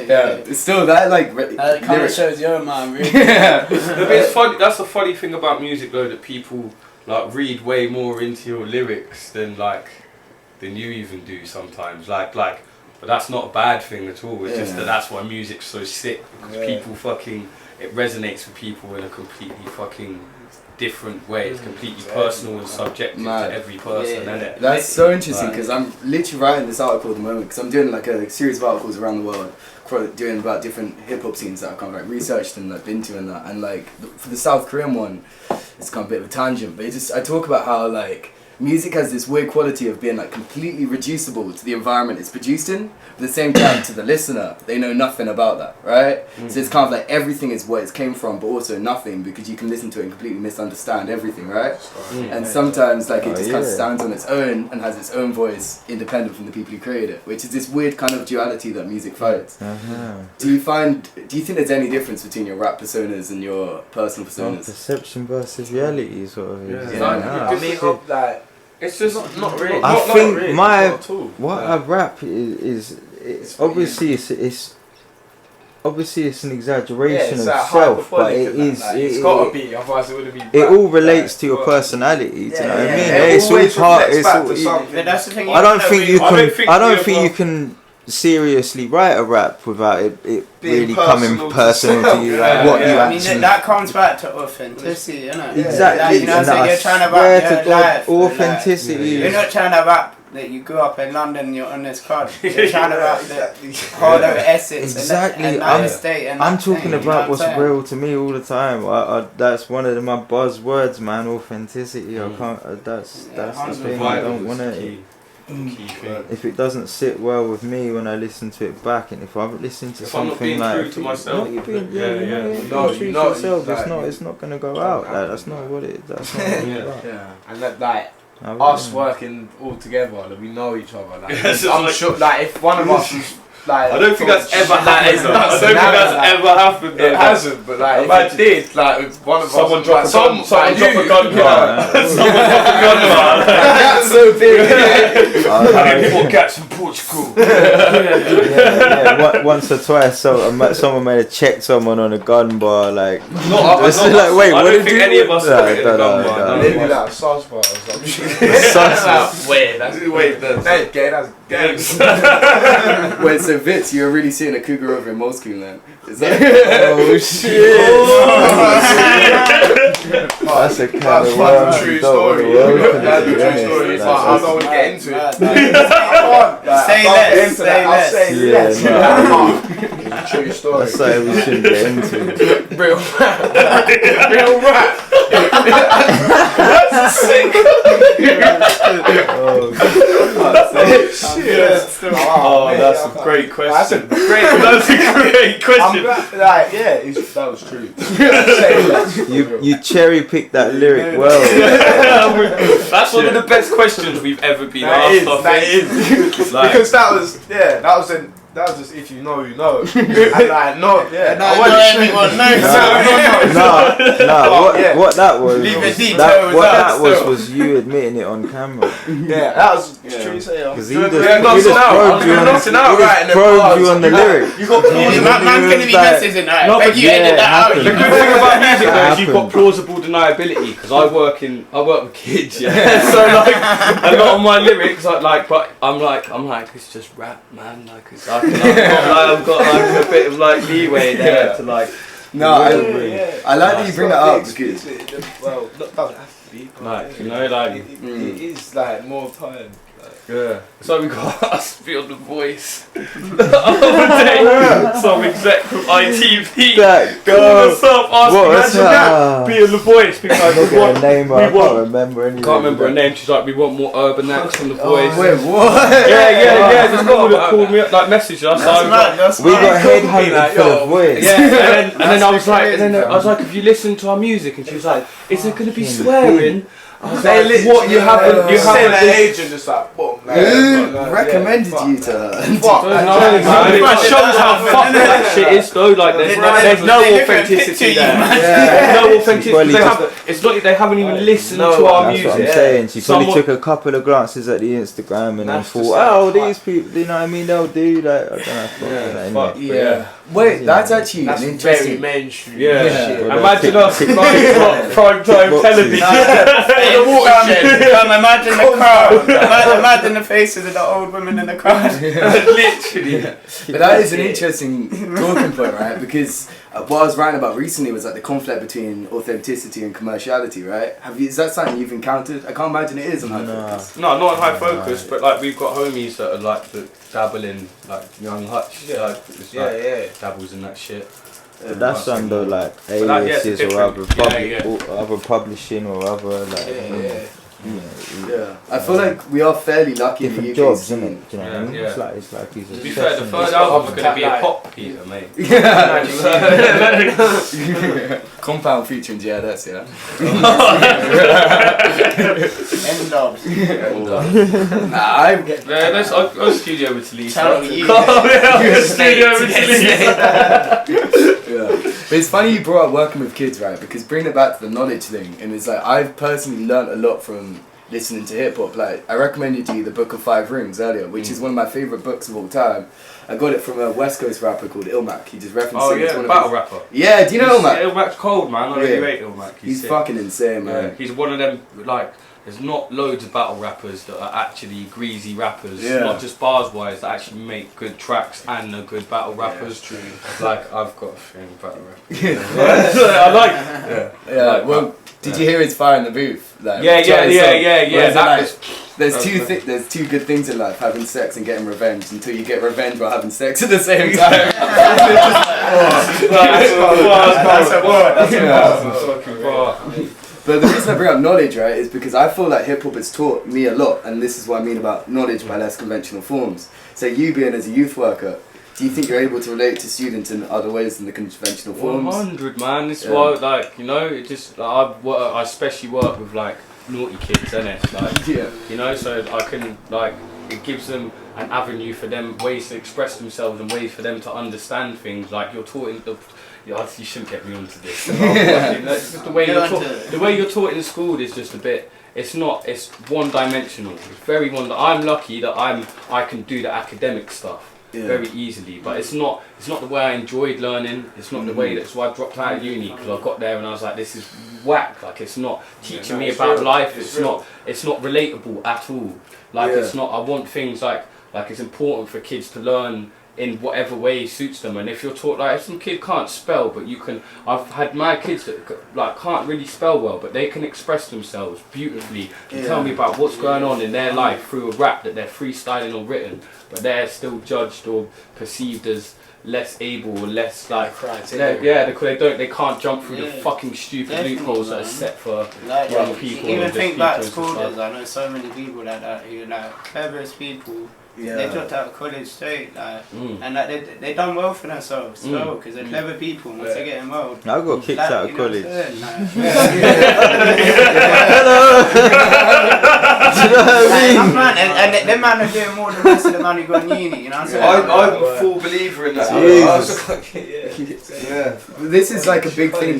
Yeah, it's still that like... That kind of shows your mind, really. Yeah. It's funny, that's the funny thing about music though, that people like read way more into your lyrics than you even do sometimes. But that's not a bad thing at all. It's just that's why music's so sick, because people fucking... It resonates with people in a completely fucking different way. It's completely personal and subjective to every person, isn't it? That's so interesting, because I'm literally writing this article at the moment, because I'm doing like a series of articles around the world doing about different hip-hop scenes that I've kind of like researched and like been to and that. And like for the South Korean one, it's kind of a bit of a tangent, but I talk about how like music has this weird quality of being like completely reducible to the environment it's produced in, but at the same time to the listener, they know nothing about that, right? So it's kind of like everything is where it came from, but also nothing, because you can listen to it and completely misunderstand everything, right? And sometimes like it just kind of stands on its own and has its own voice independent from the people who created it, which is this weird kind of duality that music fights. Do you think there's any difference between your rap personas and your personal personas? Perception versus reality sort of. It's just not really. I think what I rap is obviously it's an exaggeration of self, but it is. It's got to be, otherwise it wouldn't be. It all relates to your personality. Do you know what I mean? It's all part. It's all. I don't think you can seriously write a rap without it really coming personal to you, like what you actually... I mean, that comes back to authenticity, isn't it? Exactly. You know, so you're trying to rap your life. Authenticity. You're not trying to rap that you grew up in London, you're on this crowd. You're trying to rap that hard over Essex and State and I'm talking about what's real to me all the time. That's one of my buzzwords, man. Authenticity. I can't. That's the thing. I don't want to... If it doesn't sit well with me when I listen to it back, and if I've listened to something like, true to myself, true to yourself, it's not gonna go out. That's not what it. That's not what it's about. And that like us working all together, that we know each other. Like, I'm sure, like if one of us is like, I don't think that's ever happened. It hasn't, but like if it did, like if one of us, someone drop a gun bar. That's so big. I fought cats in Portugal. Once or twice, someone may have checked someone on a gun bar, like. Wait, I don't think any of us have hit a gun bar. Maybe like a sauce bar or something. Wait, so Vitz, you're really seeing a cougar over in Moscow then? Is that? Oh shit! That's a kind of a true story. That's a true story. I don't want to get into it. Say less. True story. That's something we shouldn't get into. Real rap. That's sick. Oh, that's a great question. That's a great question. That was true. You cherry picked that lyric well. That's one of the best questions we've ever been asked. That is. Like, Because that was just if you know, you know. And like, no, yeah. Not everyone knows. No. What that was? Leave the details That out was you admitting it on camera. Yeah, that was true. Because he We're just probed you on the lyric. You got Man's gonna be messaging that. No, Like but you edit that out. The good thing about music though is you've got plausible deniability because I work with kids, yeah. So like a lot of my lyrics, but I'm like it's just rap, man. Like I've got like a bit of like leeway there to like. No, I like that you bring that up because well, that doesn't have to be. Like, you know, like it is like more time. Yeah. So we got us be on The Voice. The other day, some exec from ITV called us up asking us to be on The Voice because we want I can't remember anything. Can't remember her name. She's like, we want more urban acts from The Voice. Wait, what? Yeah. This girl that called me up, like messaged us. We got headhunted for The Voice. Yeah, and then I was like, have you listened to our music? And she was like, is there going to be swearing? I was like, what you haven't that agent just like boom. Who recommended you to her? It shows how fucked that shit is though. Like there's no authenticity there. There's no authenticity. It's not they haven't even listened to our music. That's what I'm saying. She probably took a couple of glances at the Instagram and then thought, these people, you know what I mean? They'll do like I don't know. Yeah. Wait, that's actually an interesting. mainstream. Yeah. Imagine us prime time television. Imagine the crowd. Imagine the faces of the old women in the crowd. Literally. But that is an interesting talking point, right? Because what I was writing about recently was like the conflict between authenticity and commerciality, right? Is that something you've encountered? I can't imagine it is on High Focus. No, not on High Focus, but like we've got homies that are like dabble in like Young Hutch, dabbles in that shit. But that's under like aliases or other publishing or other like. Yeah. I feel like we are fairly lucky in the different UK jobs, scene. isn't it? Do you know what I mean? It's like he's a to be fair, the third album's going to be a pop Peter, mate. Compound featuring GLS, yeah. End of. I'll studio with Lee. Tell you. Studio with Lee. But it's funny you brought up working with kids, right? Because bringing it back to the knowledge thing, and it's like I've personally learnt a lot from listening to hip hop. Like I recommended you the Book of Five Rings earlier, which is one of my favourite books of all time. I got it from a West Coast rapper called Ilmac. He just referenced it as one of battle his... rapper. Yeah, do you know Ilmac? Ilmac's cold, man. I really rate Ilmac. He's fucking insane, man. He's one of them, like, there's not loads of battle rappers that are actually greasy rappers, not just bars wise, that actually make good tracks and are good battle rappers. True. Like, I've got a thing battle rappers. I like Well, did you hear his fire in the booth? Like, There's two good things in life: having sex and getting revenge. Until you get revenge while having sex at the same time. But the reason I bring up knowledge, right, is because I feel like hip hop has taught me a lot, and this is what I mean about knowledge by less conventional forms. So you being as a youth worker, do you think you're able to relate to students in other ways than the conventional forms? 100, man. This is why, like, you know, it just I especially work with like naughty kids, innit? Like, you know, so I can like it gives them an avenue for them, ways to express themselves and ways for them to understand things. Like you're taught in the. You shouldn't get me onto this. That's just the way you're taught. The way you're taught in school is just a bit. It's not. It's one-dimensional. It's very one. I'm lucky that I can do the academic stuff very easily, but it's not the way I enjoyed learning. It's not the way that's why I dropped out of uni, because I got there and I was like, this is whack. Like it's not teaching me about life. It's not relatable at all. Like it's not. I want things like it's important for kids to learn in whatever way suits them. And if you're taught, like if some kid can't spell, but you can, I've had my kids that like can't really spell well, but they can express themselves beautifully and tell me about what's going on in their life through a rap that they're freestyling or written, but they're still judged or perceived as less able or less like criteria. they can't jump through the fucking stupid loopholes that are set for like, young people. Even and think just back to people and school days, stuff. I know so many people like that who like cleverest people. Yeah. They dropped out of college straight, like, Mm. and like they done well for themselves, so because they're clever people and once they get involved. I got kicked like, out of you know what I'm college. saying? Like, Do you know what I mean? Like, man, and them man are doing more than the rest of the man who got uni, you know what I'm saying? I'm a full believer in that. Yeah, this is like a big thing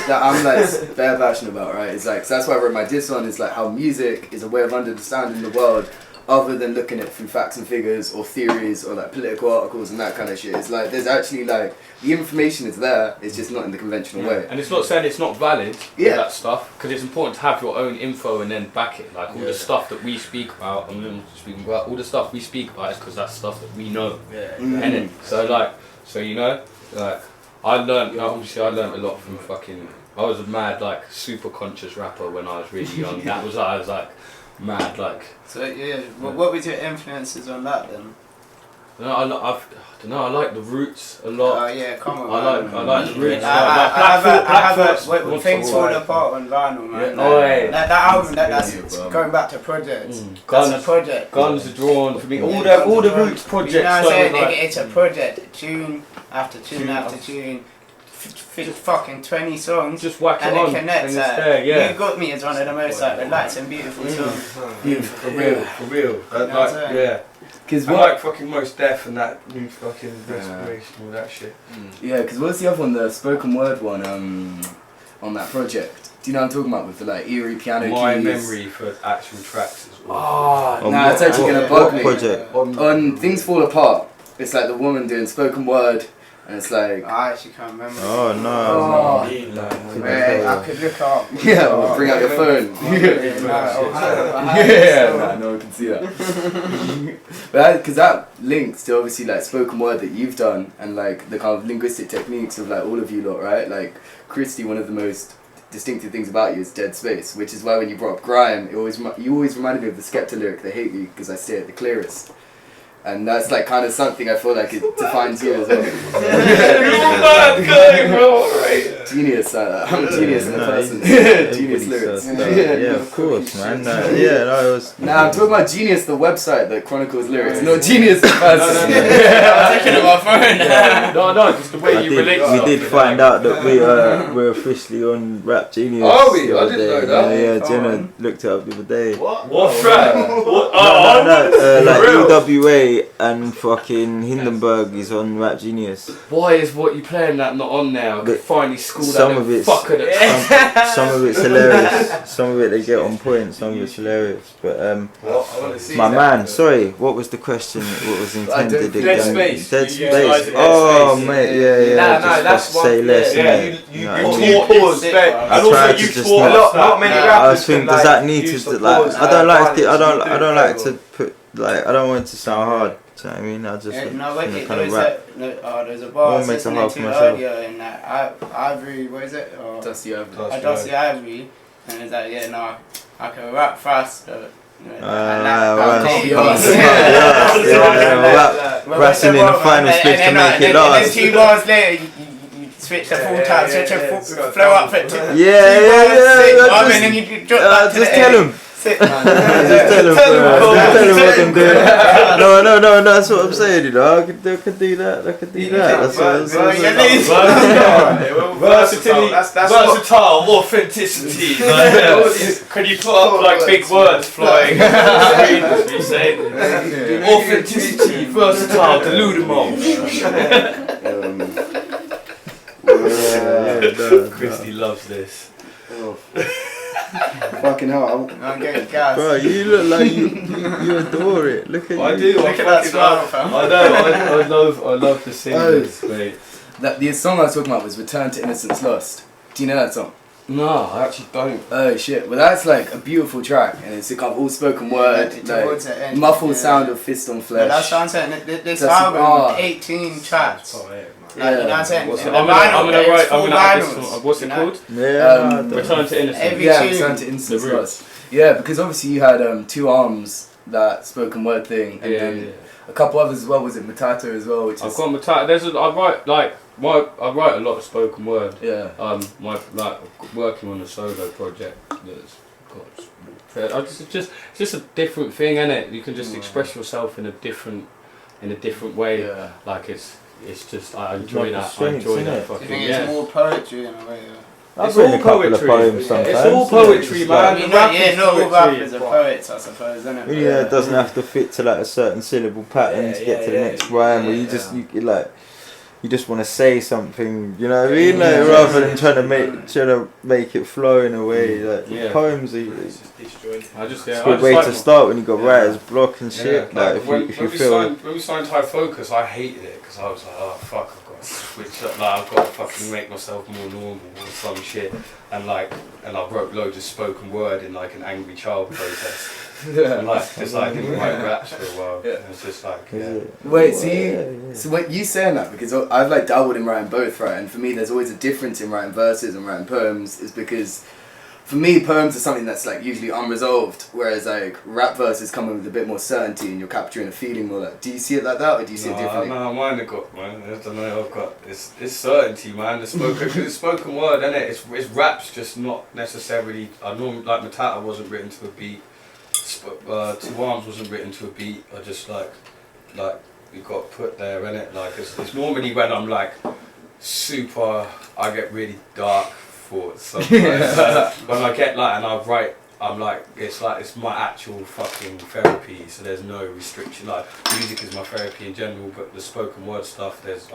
that I'm like very passionate about, right? It's like, so that's why I wrote my diss on, is like how music is a way of understanding the world other than looking at it through facts and figures or theories or like political articles and that kind of shit. It's like there's actually like the information is there, it's just not in the conventional way. And it's not saying it's not valid, Yeah. that stuff, because it's important to have your own info and then back it. Like all the stuff that we speak about, and then speaking about all the stuff we speak about is because that's stuff that we know. And so like, so you know, like I learned obviously I learned a lot from fucking. I was a mad like super conscious rapper when I was really young. That was I was like mad like. So yeah, what was your influences on that then? I don't know. I like the Roots a lot. Oh yeah, come on. I like the Roots. I have Things Fall Apart on vinyl, man. Yeah. Oh, yeah. That album, that's going back to projects. That's a project. Guns are drawn for me. All the Roots projects. You know what I'm saying? like, It's a project. Tune after tune after tune. Fucking 20 songs, just whack and it on, it connects. and it's there, yeah. You Got Me is one of the most like relaxed and beautiful songs. For real. Yeah. Because I like fucking Most Def and that new fucking respiration, all that shit. Yeah, because what's the other one, the spoken word one, on that project? Do you know what I'm talking about with the like eerie piano My keys? memory for actual tracks as well. Oh, nah, it's actually gonna bug me. Project? On Things Fall Apart, it's like the woman doing spoken word, and it's like. I actually can't remember. Oh no. Wait, I could look up. Yeah, well, bring out your phone. Yeah, no one can see that. But because that links to obviously like spoken word that you've done and like the kind of linguistic techniques of like all of you lot, right? Like Christy, one of the most distinctive things about you is dead space, which is why when you brought up grime, you always reminded me of the Skepta lyric, "They hate me because I stay at the clearest." And that's like kind of something I feel like it defines you as well. Genius, I'm a genius in a person. Genius lyrics. Yeah, of course, man. Yeah, no, it was. Nah, I'm talking about Genius, the website that chronicles lyrics, not Genius the person. I'm taking my phone. No, just the way you relate. We did find out that we're officially on Rap Genius. Are we? I didn't know that. Yeah, Jenna looked it up the other day. What track? What? No, like UWA and fucking Hindenburg is on Rap Genius. Why is what you playing that not on there? I could finally school Some that of it's fucker that some of it's hilarious. Some of it they get on point. Some of it's hilarious. But my man, sorry, what was the question? What was intended again? Dead Space. Dead You guys Space. did Dead Oh Space. mate, yeah. No, that's one. Say less. You paused, and I also tried you to just taught not many I rappers was thinking, can, does like, that need use to the like? pause I don't like advantage. I don't You like do to put like I don't want it to sound hard. Do you know what I mean? I just No, wait, kind of rap. there's a bar I I'll was make it listening hard to for myself. earlier in that Ivory, what is it? Or Dusty Ivory. Dusty Ivory, and it's like, yeah, no, I can rap faster. Rapping in the final split to make it last. And then 2 bars later, you switch to full time, switch to flow up for 2 Yeah. and then you drop back to Just the tell A. him. Just tell him, bro. Just tell him what I'm doing. No, that's what I'm saying, you know. I could do that. That's what I'm saying. Versatile, authenticity. Can you put up like big words flying? Authenticity, versatile, deludable. Christy loves this. Fucking hell. I'm getting gas. Bro, you look like you adore it. Look at you. I do. Look at that smile, fam. I know. I love to sing this, mate. The song I was talking about was Return to Innocence Lost. Do you know that song? No, I actually don't. Oh shit, well that's like a beautiful track and it's a kind of all spoken word, towards the like end, muffled sound of fist on flesh. But that's what I'm saying. This That's album, 18 tracks. Yeah. You know what I'm saying? What's The it? I'm vinyl, gonna it's full add vinyls, this. What's it you know? called? Yeah. Return to Innocence. Every Yeah, tune. Return to Innocence The Lost. Yeah, because obviously you had 2 Arms, that spoken word thing, and then a couple others as well. Was it Matata as well? Which I've is, got Matata. I write a lot of spoken word. yeah. Working on a solo project that's got. It's just a different thing, innit? You can just express yourself in a different way. Yeah. Like it's just I enjoy that. I strengths, enjoy that innit? Do you fucking. think Yeah. it's more poetry in a way? I've It's written all a couple of poetry. poems sometimes. It's all innit? poetry, It's man. I like- mean, rap yeah, is not all poetry, rappers are but- poets, I suppose, isn't it? Yeah, it doesn't have to fit to like a certain syllable pattern to get to the next rhyme. Where you just you just want to say something, you know what I mean? Like, rather than trying to make it flow in a way. Like poems are It's disjointed. it's a good way to start when you got writer's block and shit. Yeah, Like like if you feel when we signed High Focus, I hated it because I was like, oh fuck, I've got to switch up. Like I've got to fucking make myself more normal or some shit. And I wrote loads of spoken word in like an angry child protest. And I didn't write raps for a while. Yeah. It was just like, Wait, so what you saying that, because I've like dabbled in writing both, right? And for me, there's always a difference in writing verses and writing poems, is because for me, poems are something that's like usually unresolved, whereas like rap verses come in with a bit more certainty and you're capturing a feeling more. Like, do you see it like that, or do you see it differently? No, mine have got, man. I don't know. I've got it's certainty, man. The spoken word, innit? It's raps, just not necessarily. I normally like Matata wasn't written to a beat. Two Arms wasn't written to a beat. I just like you got put there, innit? Like it's normally when I'm like super, I get really dark thoughts sometimes. When I get like and I write, I'm like it's my actual fucking therapy. So there's no restriction. Like music is my therapy in general, but the spoken word stuff, it's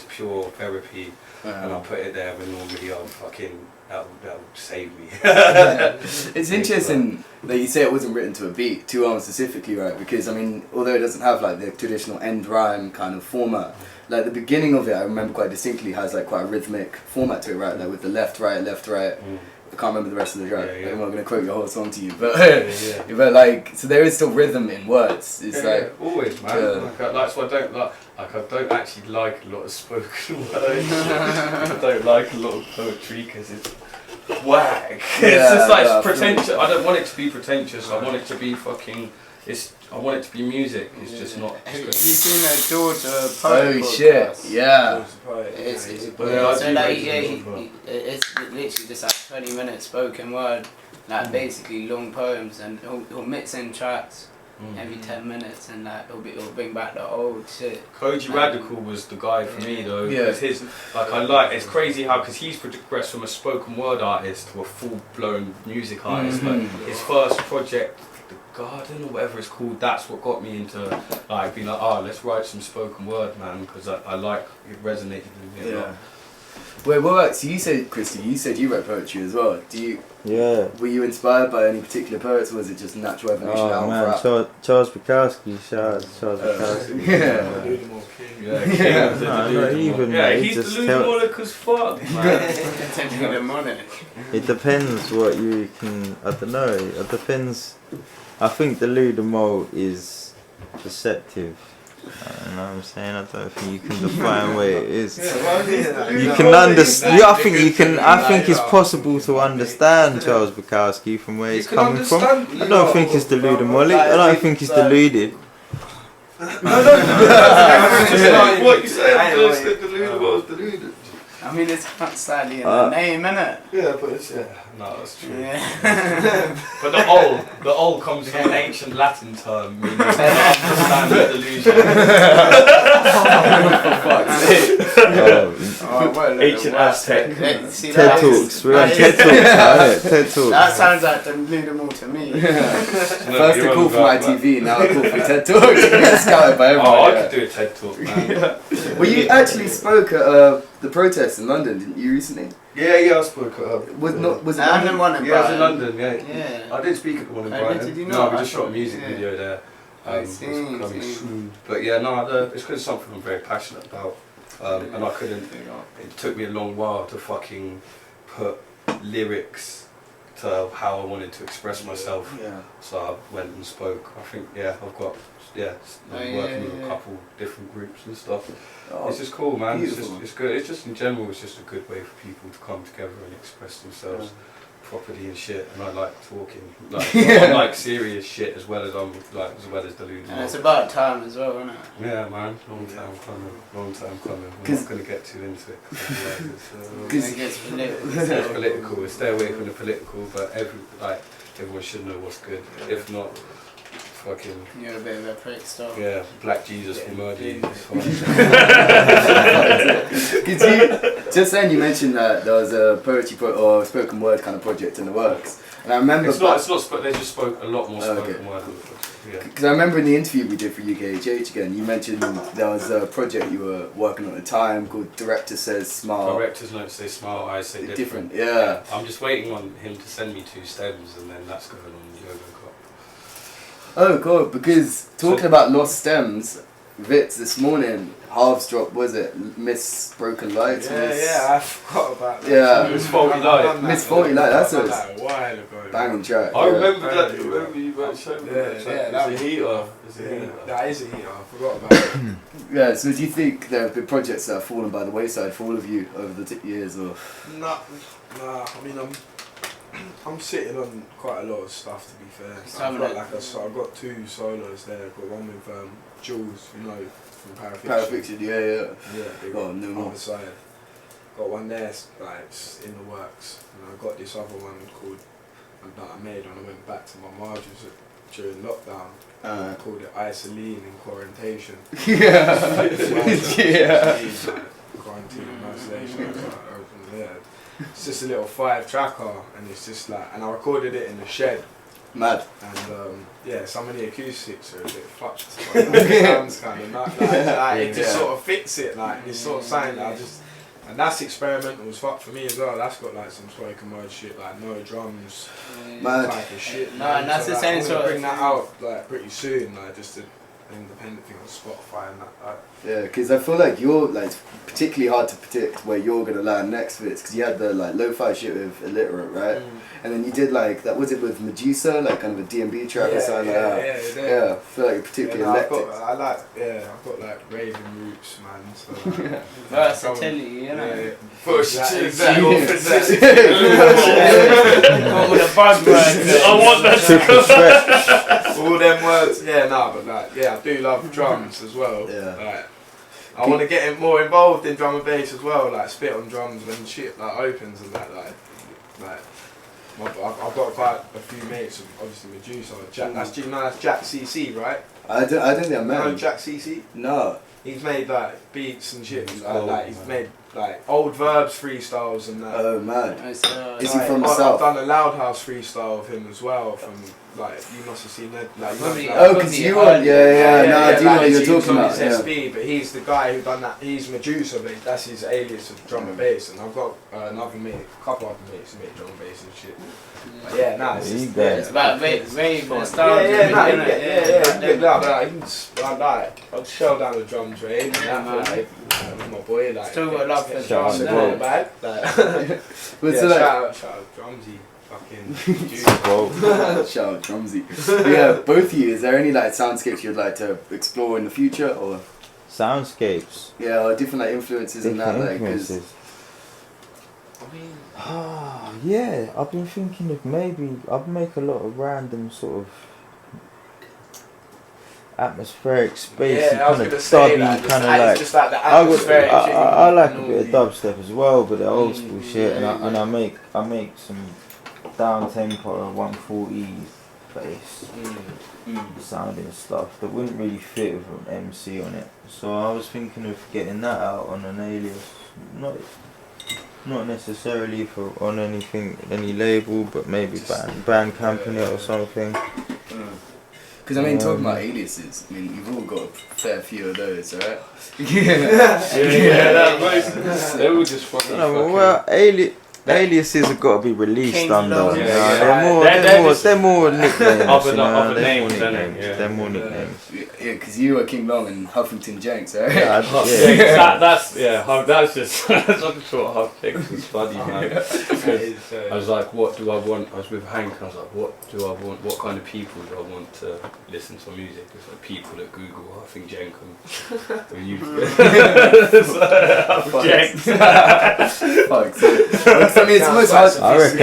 pure therapy, and I put it there. And normally I'll fucking that'll save me. It's interesting that you say it wasn't written to a beat, Two Arms specifically, right? Because I mean, although it doesn't have like the traditional end rhyme kind of format, like the beginning of it, I remember quite distinctly has like quite a rhythmic format to it, right? Like with the left, right. I can't remember the rest of the track. I'm not going to quote your whole song to you, but but like, so there is still rhythm in words. It's always, man. That's why I don't like. I don't actually like a lot of spoken words. I don't like a lot of poetry because it's whack. It's just like it's pretentious. I don't want it to be pretentious. I want it to be fucking. I want it to be music. It's just not. Have you seen that George Oh poet shit! podcast? Yeah. It's Yeah, like it's literally just like 20 minutes spoken word, like basically long poems, and he'll mix in tracks every 10 minutes, and like he'll bring back the old shit. Koji Radical was the guy for me though. Because it's crazy how, because he's progressed from a spoken word artist to a full blown music artist. Like his first project, The Garden or whatever it's called, that's what got me into like being like, oh, let's write some spoken word, man, because I like it resonated with me a lot. Wait, what? So you said, Christy, you wrote poetry as well. Do you? Yeah. Were you inspired by any particular poets, or was it just natural evolution out Oh of man, rap? Charles Bukowski, shout out to Charles Bukowski. He's the demonic fuck, man. Demonic. It depends what you can. I don't know. It depends. I think the Ludemole is perceptive. You know what I'm saying? I don't think you can define what it is. You can understand. I think you can. I think it's possible to understand Charles Bukowski from where he's coming from. I don't think it's deluded. I don't think he's deluded. No. What you said? Deluded. I mean, it's slightly in the name, innit? Yeah, but it's no, that's true. Yeah. But the old comes from an ancient Latin term meaning understand the delusion. Ancient Aztec. TED Talks. We're on TED Talks now, innit? TED Talks. That sounds like deludable to me. First a call for my TV, now a call for TED Talks. You get scouted by everyone. Oh, I could do a TED Talk, man. Well, you actually spoke at the protest in London, didn't you, recently? Yeah, I spoke at Was it London one in Yeah, I was in Brighton. London, yeah. I did speak at the one in Oh, Brighton. did you No, not? we I just shot a thought- music yeah. video there. It's coming soon. But yeah, it's because it's something I'm very passionate about. And I couldn't, it took me a long while to fucking put lyrics to how I wanted to express myself. Yeah. So I went and spoke. I think, I've got, I'm working with a couple different groups and stuff. Oh, it's just cool, man. Beautiful. It's good. It's just in general, it's just a good way for people to come together and express themselves property and shit, and I like talking. Like, I like serious shit as well as delusional. And it's about time as well, isn't it? Yeah, man. Long time coming. We're not going to get too into it. Because it gets political. It's political. We stay away from the political, but everyone should know what's good. If not, fucking. You're a bit of a prick still. Yeah, Black Jesus will murder you. Could you, just then you mentioned that there was a poetry or spoken word kind of project in the works, and I remember It's not. They just spoke a lot more spoken word. Yeah. Because I remember in the interview we did for UKHH again, you mentioned there was a project you were working on at the time called Director Says Smile. Director's notes say smile, I say different. Yeah. I'm just waiting on him to send me 2 stems, and then that's going on Yoga Cop. Oh, God, because talking about lost stems, Vitz this morning, halves drop, was it? Miss Broken Lights? Yeah, I forgot about that. Yeah. Miss Faulty Light. Miss Faulty Light, that's a a while ago. banging track. I remember that. Remember you showed me that. That It's a heater. That is a heater, I forgot about it. Yeah, so do you think there have been projects that have fallen by the wayside for all of you over the years? Or? Nah, I mean, I'm sitting on quite a lot of stuff, to be fair. I've got 2 solos there. I've got one with Jules, you know, from Parafiction, yeah. Yeah, they got no more. other side. Got one there, like, it's in the works. And I got this other one called that I made when I went back to my margins during lockdown. I called it Isoline in Quarantation. Yeah. Quarantine and isolation. It's just a little 5-tracker, and it's just like, and I recorded it in the shed. Mad. And some of the acoustics are a bit fucked. Like, it sounds kind of not like it just sort of fits it. Like it's sort of something that and that's experimental as fuck for me as well. That's got like some spoken word shit, like no drums, type of shit. No, and that's the same sort of. Bring that out like pretty soon, like just an independent thing on Spotify and that. Yeah, because I feel like you're like it's particularly hard to predict where you're gonna land next with it, because you had the like lo-fi shit with Illiterate, right? And then you did like that, was it with Medusa, like kind of a D&B track or something like that? Yeah, I feel like you're particularly electric. I've got like raving roots, man. So like, versatility, you know. Exactly. With a buzzword. I want that to all them words. Yeah, but like, I do love drums as well. Yeah. Like, I want to get more involved in drum and bass as well. Like spit on drums when shit like opens and that. Like I've got quite a few mates, obviously Medusa. That's Jack CC, right? I don't think I met him. Jack CC? No. He's made like beats and shit. Like he's made like old verbs freestyles and that. Oh man. Is he from the I've south? done a Loud House freestyle with him as well. From like you must have seen that. Like, because you were. Yeah. No, I do know what you're talking about. SB, but he's the guy who done that. He's Medusa, but that's his alias of drum and bass. And I've got another mate, a couple other mates who make drum and bass and shit. But it's about rave nostalgia. I'll shell down the drums, right? My boy, like. Still got love for drums, Shout out Drumsy. Fucking Shout out Drumsy. Yeah, both of you, is there any like soundscapes you'd like to explore in the future, or soundscapes? Yeah, or different like influences and that, like. Yeah, I've been thinking of maybe I'd make a lot of random sort of atmospheric spacey kind of dubby kind of like. Just like the atmospheric I like a bit of dubstep as well, but the old school shit, and I make some down tempo 140 bass sounding stuff that wouldn't really fit with an MC on it. So I was thinking of getting that out on an alias, not necessarily for on any label, but maybe band camping it or something. Because I mean, talking about aliases, I mean, you've all got a fair few of those, right? They were just fucking. Well, aliases have got to be released under. They're more nicknames. Other names, They're more nicknames. Yeah, because you were King Long and Huffington Jenks, right? That's just that's like a short Huff Jenks is funny, man. I was like, what do I want? I was with Hank and I was like, what do I want? What kind of people do I want to listen to music? It's like people at Google, Huffing Jenkum. Huff Jenks. Fuck. I mean, it's almost hard. I reckon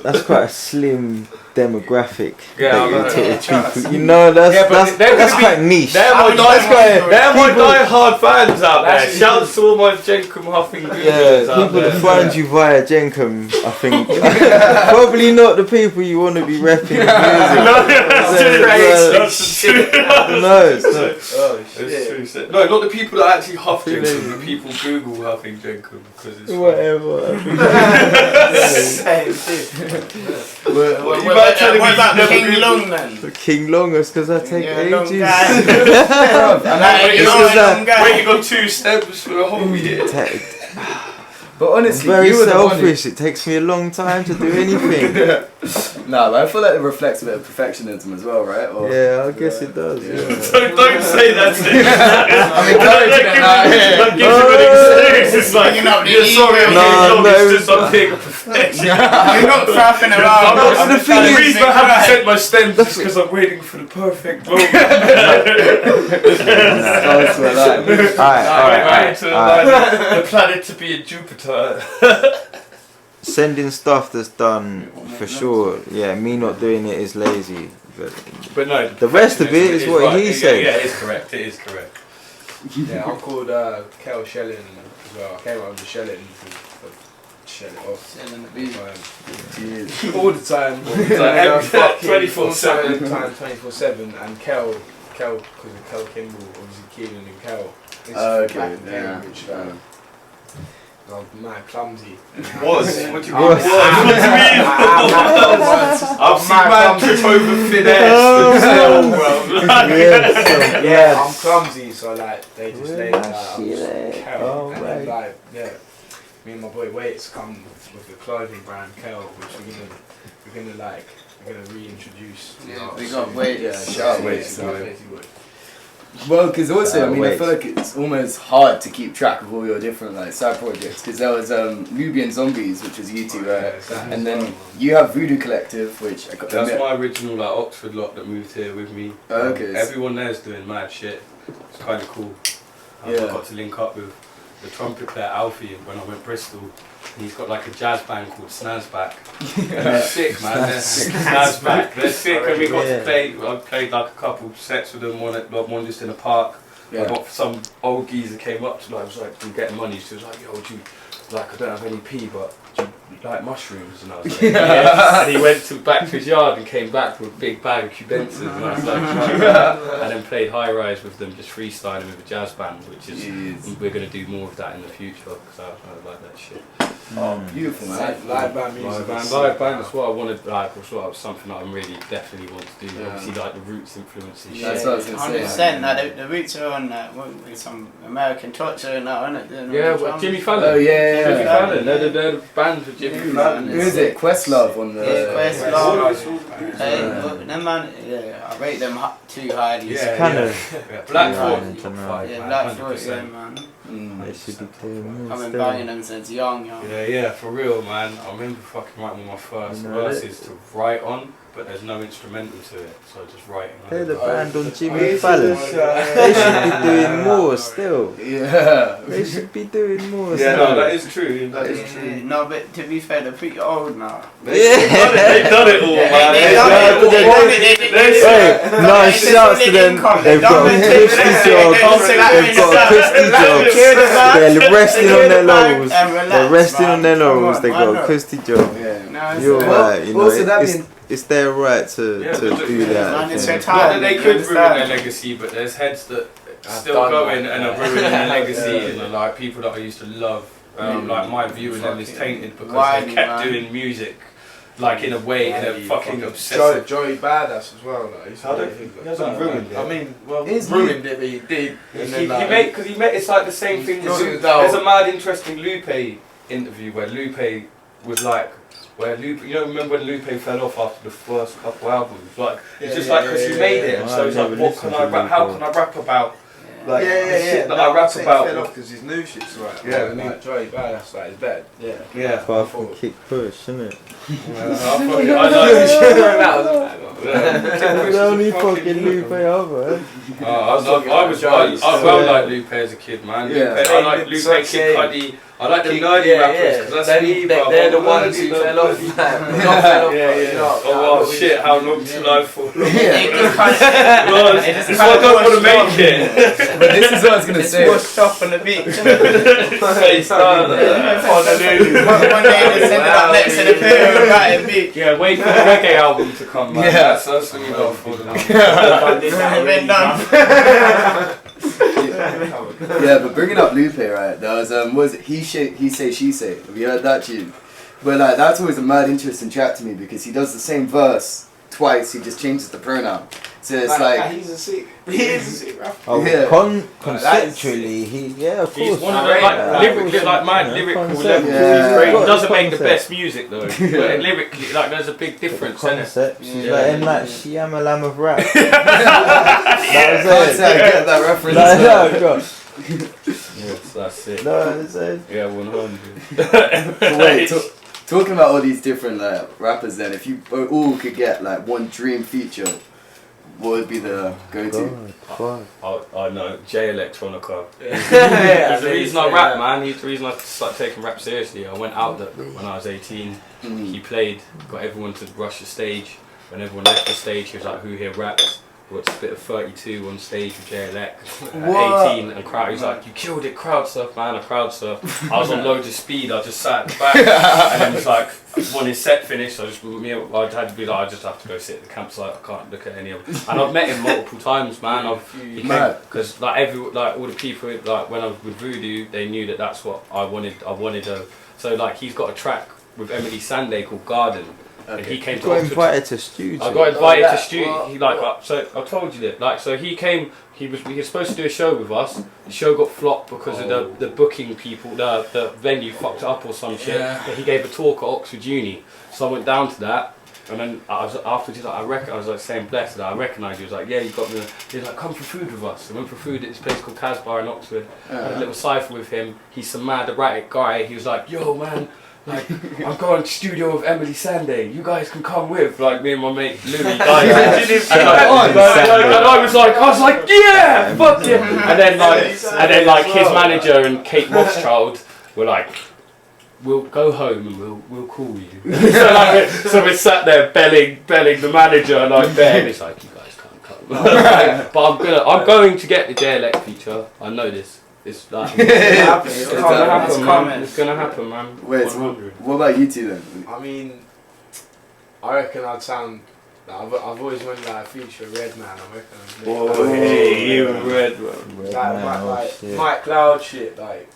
that's quite a slim demographic. People, you know, that's quite niche. They're my die-hard fans out there. Shouts to all my Jenkum huffing goons out people there. that find you via Jenkum, I think, probably not the people you want to be repping. No, it's not. No, not the people that actually huff Jenkum. The people Google huffing Jenkum because it's whatever. Same thing. What about King Long then? King Long is because I take ages. Wait, you got 2 steps for a whole year. But honestly, very you were selfish. It takes me a long time to do anything. Nah, but I feel like it reflects a bit of perfectionism as well, right? Or, Yeah, I guess it does. Don't say that to me. I'm encouraging it now. That gives you an excuse. It's like, you're sorry, it's just something of perfection. You're not faffing around. The reason I haven't sent my stems is because I'm waiting for the perfect moment. Alright. The planet to be in Jupiter. Sending stuff that's done for sure. Yeah, me not doing it is lazy. But no, the rest of it is what right. he said. Yeah, it is correct. It is correct. Yeah, I'm called Kel Shelling as well. I came out with the Shelling to shell it off. Selling the beat. All the time. 24/7. 24/7. And Kel, because of Kel Kimball, obviously Keelan and Kel. Okay, yeah. I'm mad clumsy. What do you mean? I've seen man trip over thin Yeah, I'm clumsy, so like they just laid it out. And then like, yeah, me and my boy Waits come with the clothing brand Kel, which we're gonna reintroduce. Yeah, we got Waits. Yeah, shout out Waits. Well, because also, I mean, I feel like it's almost hard to keep track of all your different like side projects. Because there was Nubian Zombies, which was you two, right? And then you have Voodoo Collective, which that's my original like Oxford lot that moved here with me. Okay. Everyone there's doing mad shit. It's kind of cool. I got to link up with the trumpet player Alfie when I went Bristol. And he's got like a jazz band called Snazback. And they're sick, man. They're Snazback. They're sick, and we got to play. I played like a couple sets with them. One just in a park. I got some old geezer came up to me. I was like, "I'm getting money." She was like, "Yo, do you, like I don't have any pee, but do you like mushrooms?" And I was like, "Yeah." And he went back to his yard and came back with a big bag of Cubenzas, and I was like, and then played High Rise with them, just freestyling with a jazz band, which is we're gonna do more of that in the future because I like that shit. Oh, beautiful, man. Live band music. Live band, that's what I wanted, like, was something that I really definitely want to do. Obviously, like the Roots influences. That's what I was going to say. 100%. Like, the Roots are on with some American torture and that, isn't it? Yeah, well, Jimmy Fallon. Oh, yeah. Jimmy Fallon. They're the band with Jimmy Fallon. Who is it? Questlove on the. Yeah, Questlove. Them man, I rate them too highly. Yeah, kind of. Black Thought. Yeah, Black Thought, yeah, man. They should be playing. I've been banging them since young. Yeah, for real, man. I remember fucking writing my first verses to write on, but there's no instrumental to it, so just writing. They're the band on Jimmy Fallon. They should be doing more still. Yeah. They should be doing more still. No, that is true. That is true. No, but to be fair, they're pretty old now. They've done it all, man. No, shouts to them. They've got a Christy job. They've got a Christy job. They're resting on their laurels. They're resting on their laurels. They've got a Christy job. You're right. You know, it's their right to do that. They could ruin their legacy, but there's heads that are still going and are ruining their legacy, and are like people that I used to love. Like my view of them is tainted because they kept doing music. Like in a way, in a fucking obsessive. Joey Badass as well. Like, he hasn't ruined it. I mean, ruined it, but he did. Because he made it's like the same thing. There's a mad interesting Lupe interview where Lupe was like, you don't remember when Lupe fell off after the first couple albums? Like it's just like because he made it, and so he's like, what can I rap? How can I rap about? Like the shit that I rap about. Fell off because his new shit's right. Yeah, like Joey Badass, like his bed. Yeah. Far from kick push, isn't it? I know. The only fucking Lupe ever. I like Lupe as a kid, man. Yeah. Lupe, I like Lupe, Kid Cudi. I like the nerdy rappers because that's me, bro. They're the ones who fell off. Oh well, shit! How long till I fall? It's I don't want to make it. But this is what I was gonna say. Washed up on the beach. Face down. One day they ended up next to the pier of Brighton Beach. Yeah, wait for the reggae album to come, man. Yeah. That's what we got for them. Been done. Yeah, but bringing up Lupe, right? There was was it He Say She Say? Have you heard that tune? But like that's always a mad interesting track to me because he does the same verse twice. He just changes the pronoun. So it's like he's a sick rapper. Oh, Yeah. conceptually, of course. He's one of the lyrically, my lyrical level. concept. He's Yeah. great. He Got doesn't the make the concept. best music though. But lyrically, like there's a big difference in it. Concepts. He's Yeah. like in that Shyamalan of rap. I can't say I get that reference. No, God. Yes, that's it. No, it's a... Yeah, 100. Wait, talking about all these different rappers, then if you all could get like one dream feature, what would be the go-to? I know, J Electronica. He's the reason I rap, man. He's the reason I started taking rap seriously. I went out there when I was 18. He played, got everyone to rush the stage. When everyone left the stage, he was like, "Who here raps?" Got a spit of 32 on stage with J Elect at 18, and crowd. He's like, "You killed it, crowd surf, man." I crowd surf. I was on loads of speed. I just sat at the back, and then it was like, when his set finished, I had to be like, I just have to go sit at the campsite. I can't look at any of them. And I've met him multiple times, man. Because like all the people, like when I was with Voodoo, they knew that that's what I wanted. So like he's got a track with Emily Sandé called Garden. And he came to got Oxford. invited to studio. I got invited to studio. He so I told you that. Like so he came. He was supposed to do a show with us. The show got flopped because of the booking people. The venue fucked up or some shit. Yeah. But he gave a talk at Oxford Uni. So I went down to that. And then afterwards, I was like saying blessed that I recognised you. He was like, yeah, you got me. He was like, come for food with us. I went for food at this place called Casbar in Oxford. Had a little cypher with him. He's some mad erratic guy. He was like, yo man, like I'm going to studio with Emily Sandé. You guys can come with, like me and my mate Louis. And I was like, yeah, fuck yeah. And then like his manager and Kate Rothschild were like, we'll go home and we'll call you. so we sat there belling the manager like there, and it's like, you guys can't come. But I'm going to get the JLX feature. I know this. It's like it's gonna happen, man. Wait, what about you two then? I mean, I reckon I'd sound. I've always wanted like a feature of Redman. I reckon. Red. Like Mike Cloud shit. Like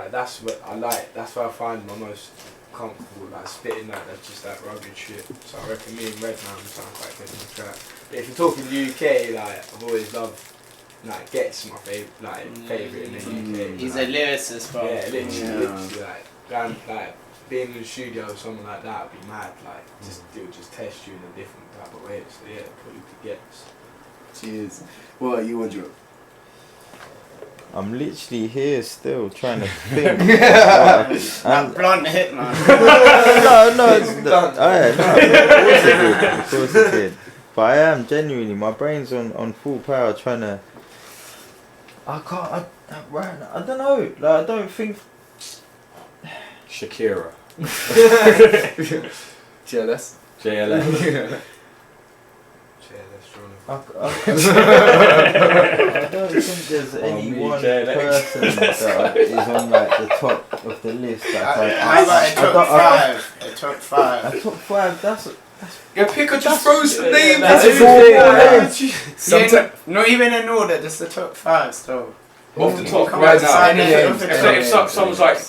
that's what I like. That's where I find my most comfortable. Like spitting that's just that rugged shit. So I reckon me and Redman would sound quite good in the track. But if you're talking UK, like I've always loved. Like Get's my favourite in the UK. He's a lyricist, bro. Yeah, literally like going being in the studio with someone like that would be mad. Like it would just test you in a different type of way. So yeah, probably Get's. Cheers. What about you, Wundrop? I'm literally here still trying to think. That blunt hit, man. No, of course it did. But I am genuinely, my brain's on full power trying to. I don't know. Like I don't think. Shakira. JLS. JLS. I don't think there's any one person that is on like the top of the list. How about a top five? A top five. A top five. That's. Yeah, pick or just throw some names. Not even in order, just the top five still. Off the top Come right on, now. sign it. If someone's like,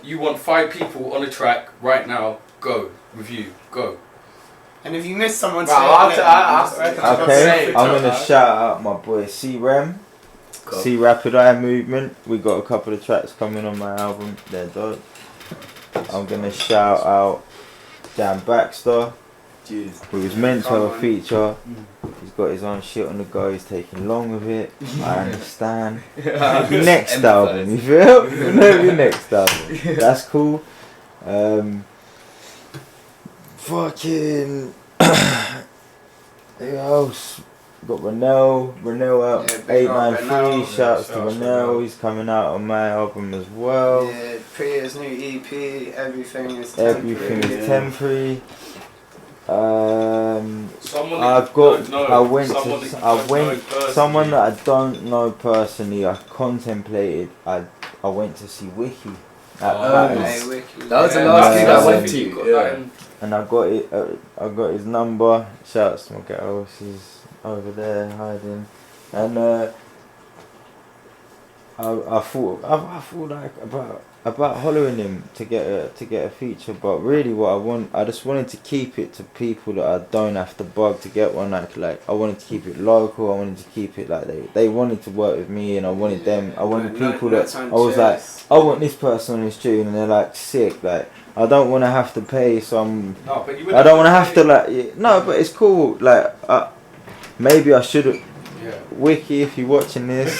you want 5 people on a track right now, go. Review, go. And if you miss someone, okay, I'm gonna shout out my boy C-Rem. C Rapid Eye Movement. We got a couple of tracks coming on my album. They're dope. I'm gonna shout out Dan Baxter. Jeez. Who was meant to have a feature. He's got his own shit on the go. He's taking long with it. I understand. Maybe next album, you feel? Maybe next album. That's cool. Fucking Who else? Got Renell out, Yeah, big up 893, Renell. shouts to Shouts to Renell, Renell. he's coming out on my album as well. Yeah, Priya's new EP, everything is Everything temporary. is temporary. Someone I've that got. you don't know, I went someone to. that you I don't went. know personally. Someone that I don't know personally. I contemplated. I went to see Wiki. At Patton's. Hey, Wiki. That was the Yeah, last yeah, gig yeah. I went to. You got Yeah. that in- And I got his number. Shouts to my girl. She's over there hiding. And I thought like about hollering him to get a feature, but really what I just wanted to keep it to people that I don't have to bug to get one. Like I wanted to keep it local. I wanted to keep it like they wanted to work with me, and I wanted them. I wanted people that I was like, I want this person on this tune, and they're like sick. Like I don't want to have to pay some. No, but you I don't want to have to like. No, but it's cool. Like maybe I should have. Yeah. Wiki, if you're watching this,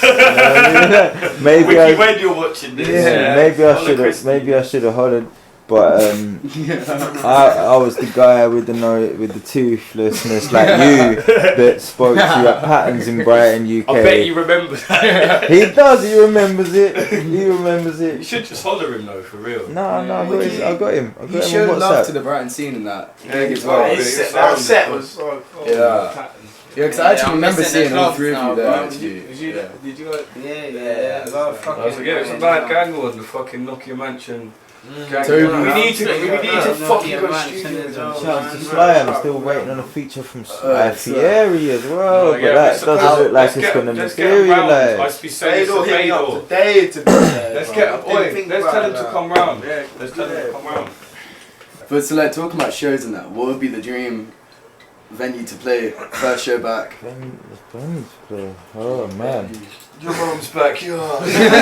maybe Wiki, I. when you're watching this, Yeah, maybe I Holla should have. crispy. Maybe I should have hollered, but I was the guy with the toothlessness like you that spoke to you at Patton's in Brighton, UK. I bet you remember that. He does. He remembers it. He remembers You it. should just holler him though, for real. No, I got him. I He got him showed on love to WhatsApp. the Brighton scene in that. Yeah, Big as oh, well. it's- That set was so cool. Yeah. Yeah, because I actually I'm remember missing the seeing all clubs three of now, you there. bro. Actually. Did you? Yeah. Did you? Like, Yeah. I was like, yeah, it's a bad gang war in the fucking Nokia mansion. Gang Toby. war. we need to Yeah, fucking Nokia go Mansion studio as with well, them. Shout out to man. Sly. I'm still waiting on a feature from Sly it's, Fieri as well, No, but yeah, that let's- doesn't look like let's it's get- gonna let's get him round. I materialize. used to be saying Fador to hit me up Fador. today to be there. Let's bro. get I oi, didn't think let's about tell him to that. come round. Yeah, Let's tell him to come round. But so like talking about shows and that, what would be the dream venue to play first show back? Ben's play. Oh man. Your mom's backyard. Yeah.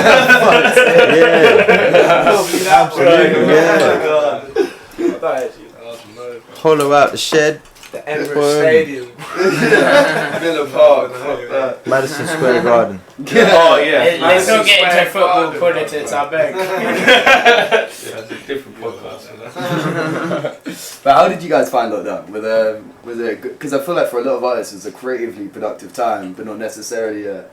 Absolutely. Yeah. Hollow out the shed. The Emirates Boom. Stadium. Villa Park. Fuck that. Madison Square Garden. Oh yeah. Let's not get into Square football Garden, politics, I beg. Yeah, it's a different podcast. But how did you guys find lockdown? Was it because I feel like for a lot of artists it was a creatively productive time, but not necessarily a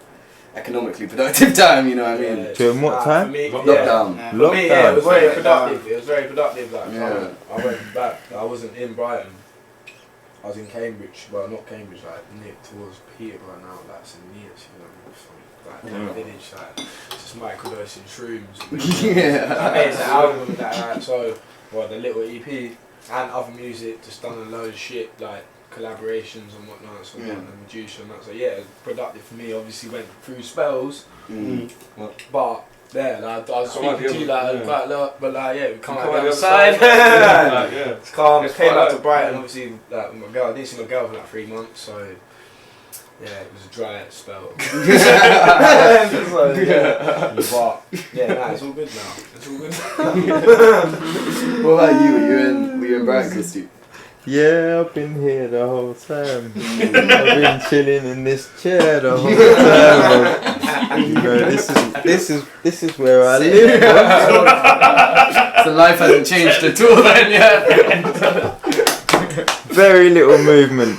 economically productive time. You know what I mean? During what For time? me, Lockdown. Yeah. For me, yeah, it was Lockdown. very productive. It was very productive. Like, Yeah. I went back. I wasn't in Brighton. I was in Cambridge. Well, not Cambridge. Like near towards Peterborough now. Like St. Neots, you know, from like village, like just microdosing shrooms. Yeah. I made an album with that. Like, so, well, the little EP and other music. Just done a load of shit like collaborations and whatnot. So Yeah. and Medusa and that. So yeah, it was productive for me. Obviously went through spells, Mm. but. Yeah, like, I was Come out speaking to you the like other- quite a lot, but like yeah, we come out Come the on other the side. other side. Like, yeah. It's calm. It's Came quite out to like- Brighton, obviously. Like my girl, I didn't see my girl for like 3 months, so yeah, it was a dry spell. So, yeah. But yeah, nah, it's all good now. It's all good. What about you? Were you in Brighton, Christy? Yeah, I've been here the whole time. I've been chilling in this chair the whole time. You know, this is where I live. So life hasn't changed at all then, yeah. Very little movement.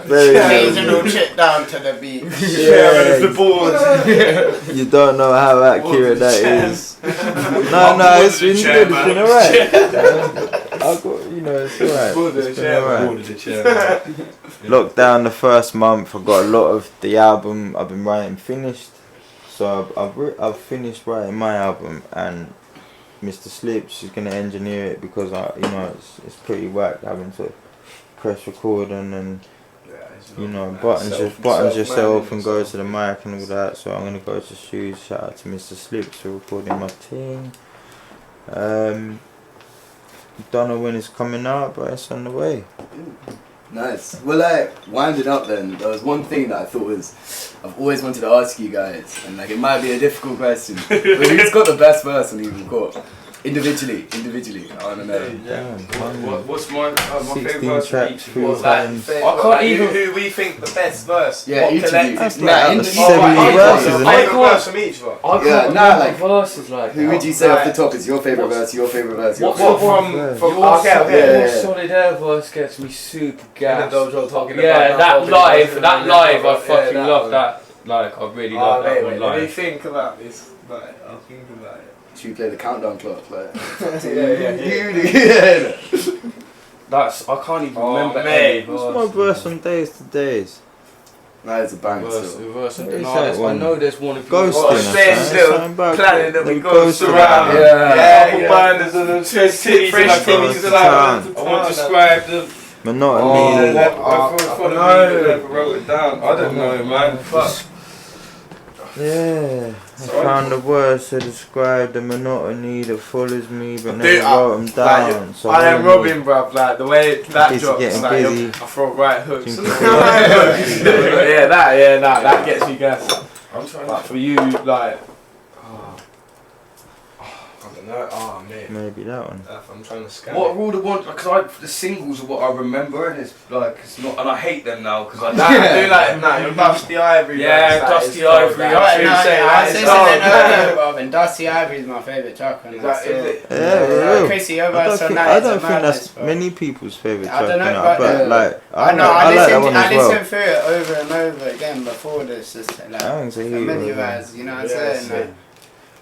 Very Occasional little. trip down to the beach. Yeah, the boards. you don't know how accurate that is. No, it's been good. It's been alright. I got, you know, it's alright. It's been alright. Lockdown the first month, I got a lot of the album I've been writing finished. So I've finished writing my album, and Mr. Slips is gonna engineer it because it's pretty whack having to press record and buttons yourself and go to the mic and all that. So I'm gonna go to Shoes. Shout out to Mr. Slips for recording my thing. Don't know when it's coming out, but it's on the way. Nice. Well, like, winding up then, there was one thing that I thought I've always wanted to ask you guys, and like it might be a difficult question, but who's got the best verse on Even Caught? Individually. I don't know. What's my favourite 16 verse tracks, each? 3 Like, times. I can't even. who we think the best verse. Yeah, what each of you. collective. That's Nah, like in- 70 verses, isn't I it? Favourite verse from each of us. I can't Yeah, remember nah, like, verses like Who would you say off the top is your favourite verse, your favourite verse, your What favourite from verse? your Okay, okay. Yeah. your solid air verse gets me super In gassed. the dojo talking Yeah, about that live, I Yeah, fucking that love one. that. Like, I really Oh, love that wait, one wait, let me live. think about this. Like, I'll think about it. Should we play the countdown clock? Like, yeah. That's I can't even Oh, remember mate. any What's verse. my verse on Days to Days? That is a banger Verse, still. verse. What is No, that I one? know there's one of Ghosting, Oh, I staying think. still, Something about planning that we the ghost ghosting. around. Yeah. Couple binders and them fresh Titties titties to and town. I won't describe them. Monotony. I wrote it down. I don't know, man. Fuck. Yeah, I found the words to describe the monotony that follows me, but Dude, never wrote them down. So I am when Robin, bruv. Like the way that Busy drops, getting like busy. I throw right hooks. Drinking that gets me gassed. I'm trying But to. for you, like, I don't know. Oh mate, Maybe that one. I'm trying to scan. What are all the ones? Because the singles are what I remember, and it's like it's not, and I hate them now because I. I do like nah, your Dusty Ivory. Yeah, man, Dusty it's cold, Ivory, man. I Right, should no, say yeah, that I is said cold. something earlier, Bob, and Dusty Ivory is my favourite track on Is that. that- is it? Yeah, for real. Chrissy, your I don't verse on think, that I is don't a think madness, that's bro. many people's favourite I track, don't know, innit? but, But like, I know, I like that I one as listened well. through it over and over again before this, just to, like, I think it's a hit, familiarise, you know what I'm Yeah, saying?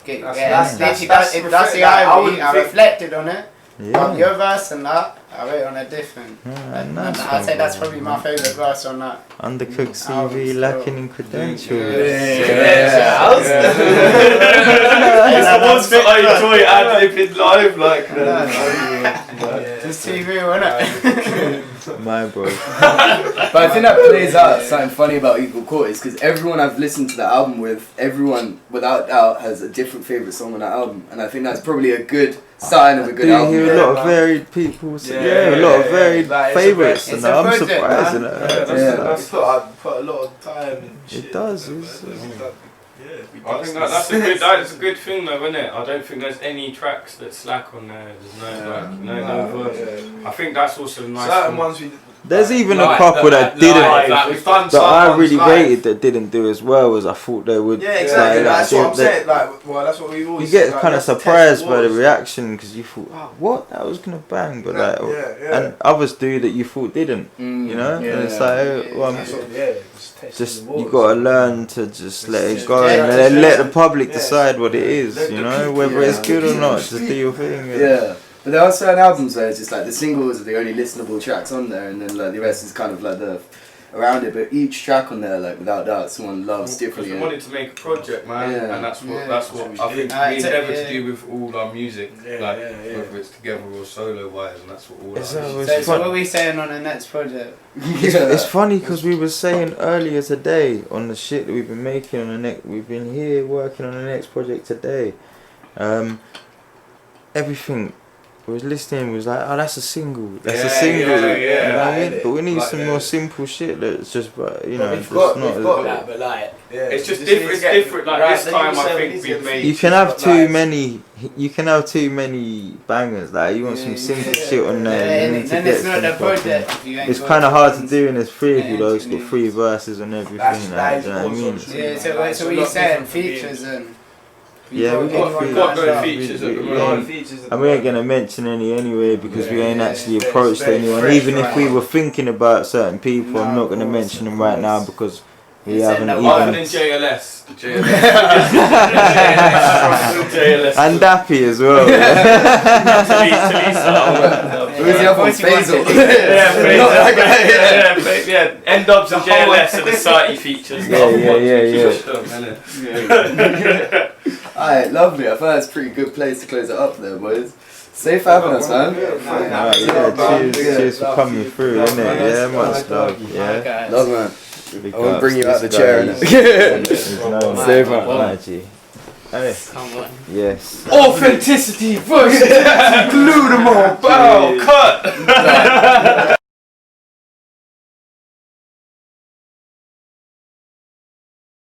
Like, That's literally, that's if Dusty reflect- I Ivory, wouldn't I think- reflected on it. Yeah. Your verse and that, I wrote on a different. Yeah, And nice I'd say one, that's bro. probably my favourite verse on that. Undercooked CV, Album lacking in credentials. It's the ones that I enjoy ad-libbing live, like. Just TV, wasn't it? My bro. But I think that plays out something funny about Equal Court is because everyone I've listened to the album with, everyone without doubt has a different favourite song on that album, and I think that's probably a good sign of a good Do you album. hear a lot of varied people say, a lot of varied Like, it's a favourites, bit- and it's a I'm project, surprised. man. innit? I put a lot of time and shit. It does. I think that's a good thing though, isn't it? I don't think there's any tracks that slack on there. There's no verse. I think that's also nice. Certain ones we. There's even a Like couple that didn't. like we've done That I some really ones live. rated that didn't do as well as I thought they would. Yeah, exactly. Like, That's what I'm they- saying. Like, well, that's what we You always. get like, kind of let's test surprised by the waters. reaction because you thought, oh, what? That was gonna bang, but like, yeah. and others do that you thought didn't. You know, and it's like, well, That's what- yeah, just you gotta learn to just let it go and then let the public decide what it is. You know, whether it's good or not. Just do your thing. Yeah. But there are certain albums where it's just like the singles are the only listenable tracks on there, and then like the rest is kind of like the around it. But each track on there, like without doubt, someone loves Because differently. we wanted to make a project, man, Yeah. and that's what Yeah. I think we endeavour to do with all our music, whether it's together or solo wise, and that's what all It's our always So, fun. what are we saying on the next project? It's funny because we were saying earlier today on the shit that we've been making on the next. We've been here working on the next project today. Everything. We was listening, was like, oh, that's a single. That's a single. You know what I mean? But we need some more simple shit that's just, you know, just not as. That, but like, It's just different. It's different. Like this time, I think we've made. You can have too many. You can have too many bangers. Like you want some simple shit on there. You need to then get it's not the some fucking- project. if you ain't It's got kind of hard to tons. do in this free of you though. It's got Yeah, 3 verses and everything. Like, do you know what I mean? Yeah, so what you saying? Features and. Yeah, we've got no features. features at the We moment. ain't- And we ain't gonna mention any anyway because we ain't actually approached anyone. Even if we were thinking about certain people, I'm not gonna mention them right now because we haven't Other even. than JLS. JLS. And Dappy as well. Who's the other one? Faisal. Yeah, N-Dubs and JLS are the Sati features. Yeah. Alright, lovely. I thought that's a pretty good place to close it up there, boys. Safe for having us, man. Alright, cheers for coming through, innit? Yeah, much love. Yeah. Love, man. Big I won't ups, bring you this out the guy chair, is- innit? is known as Safe, man. Magic. Hey. Come on. Yes. Authenticity versus glue them all. Bow, cut.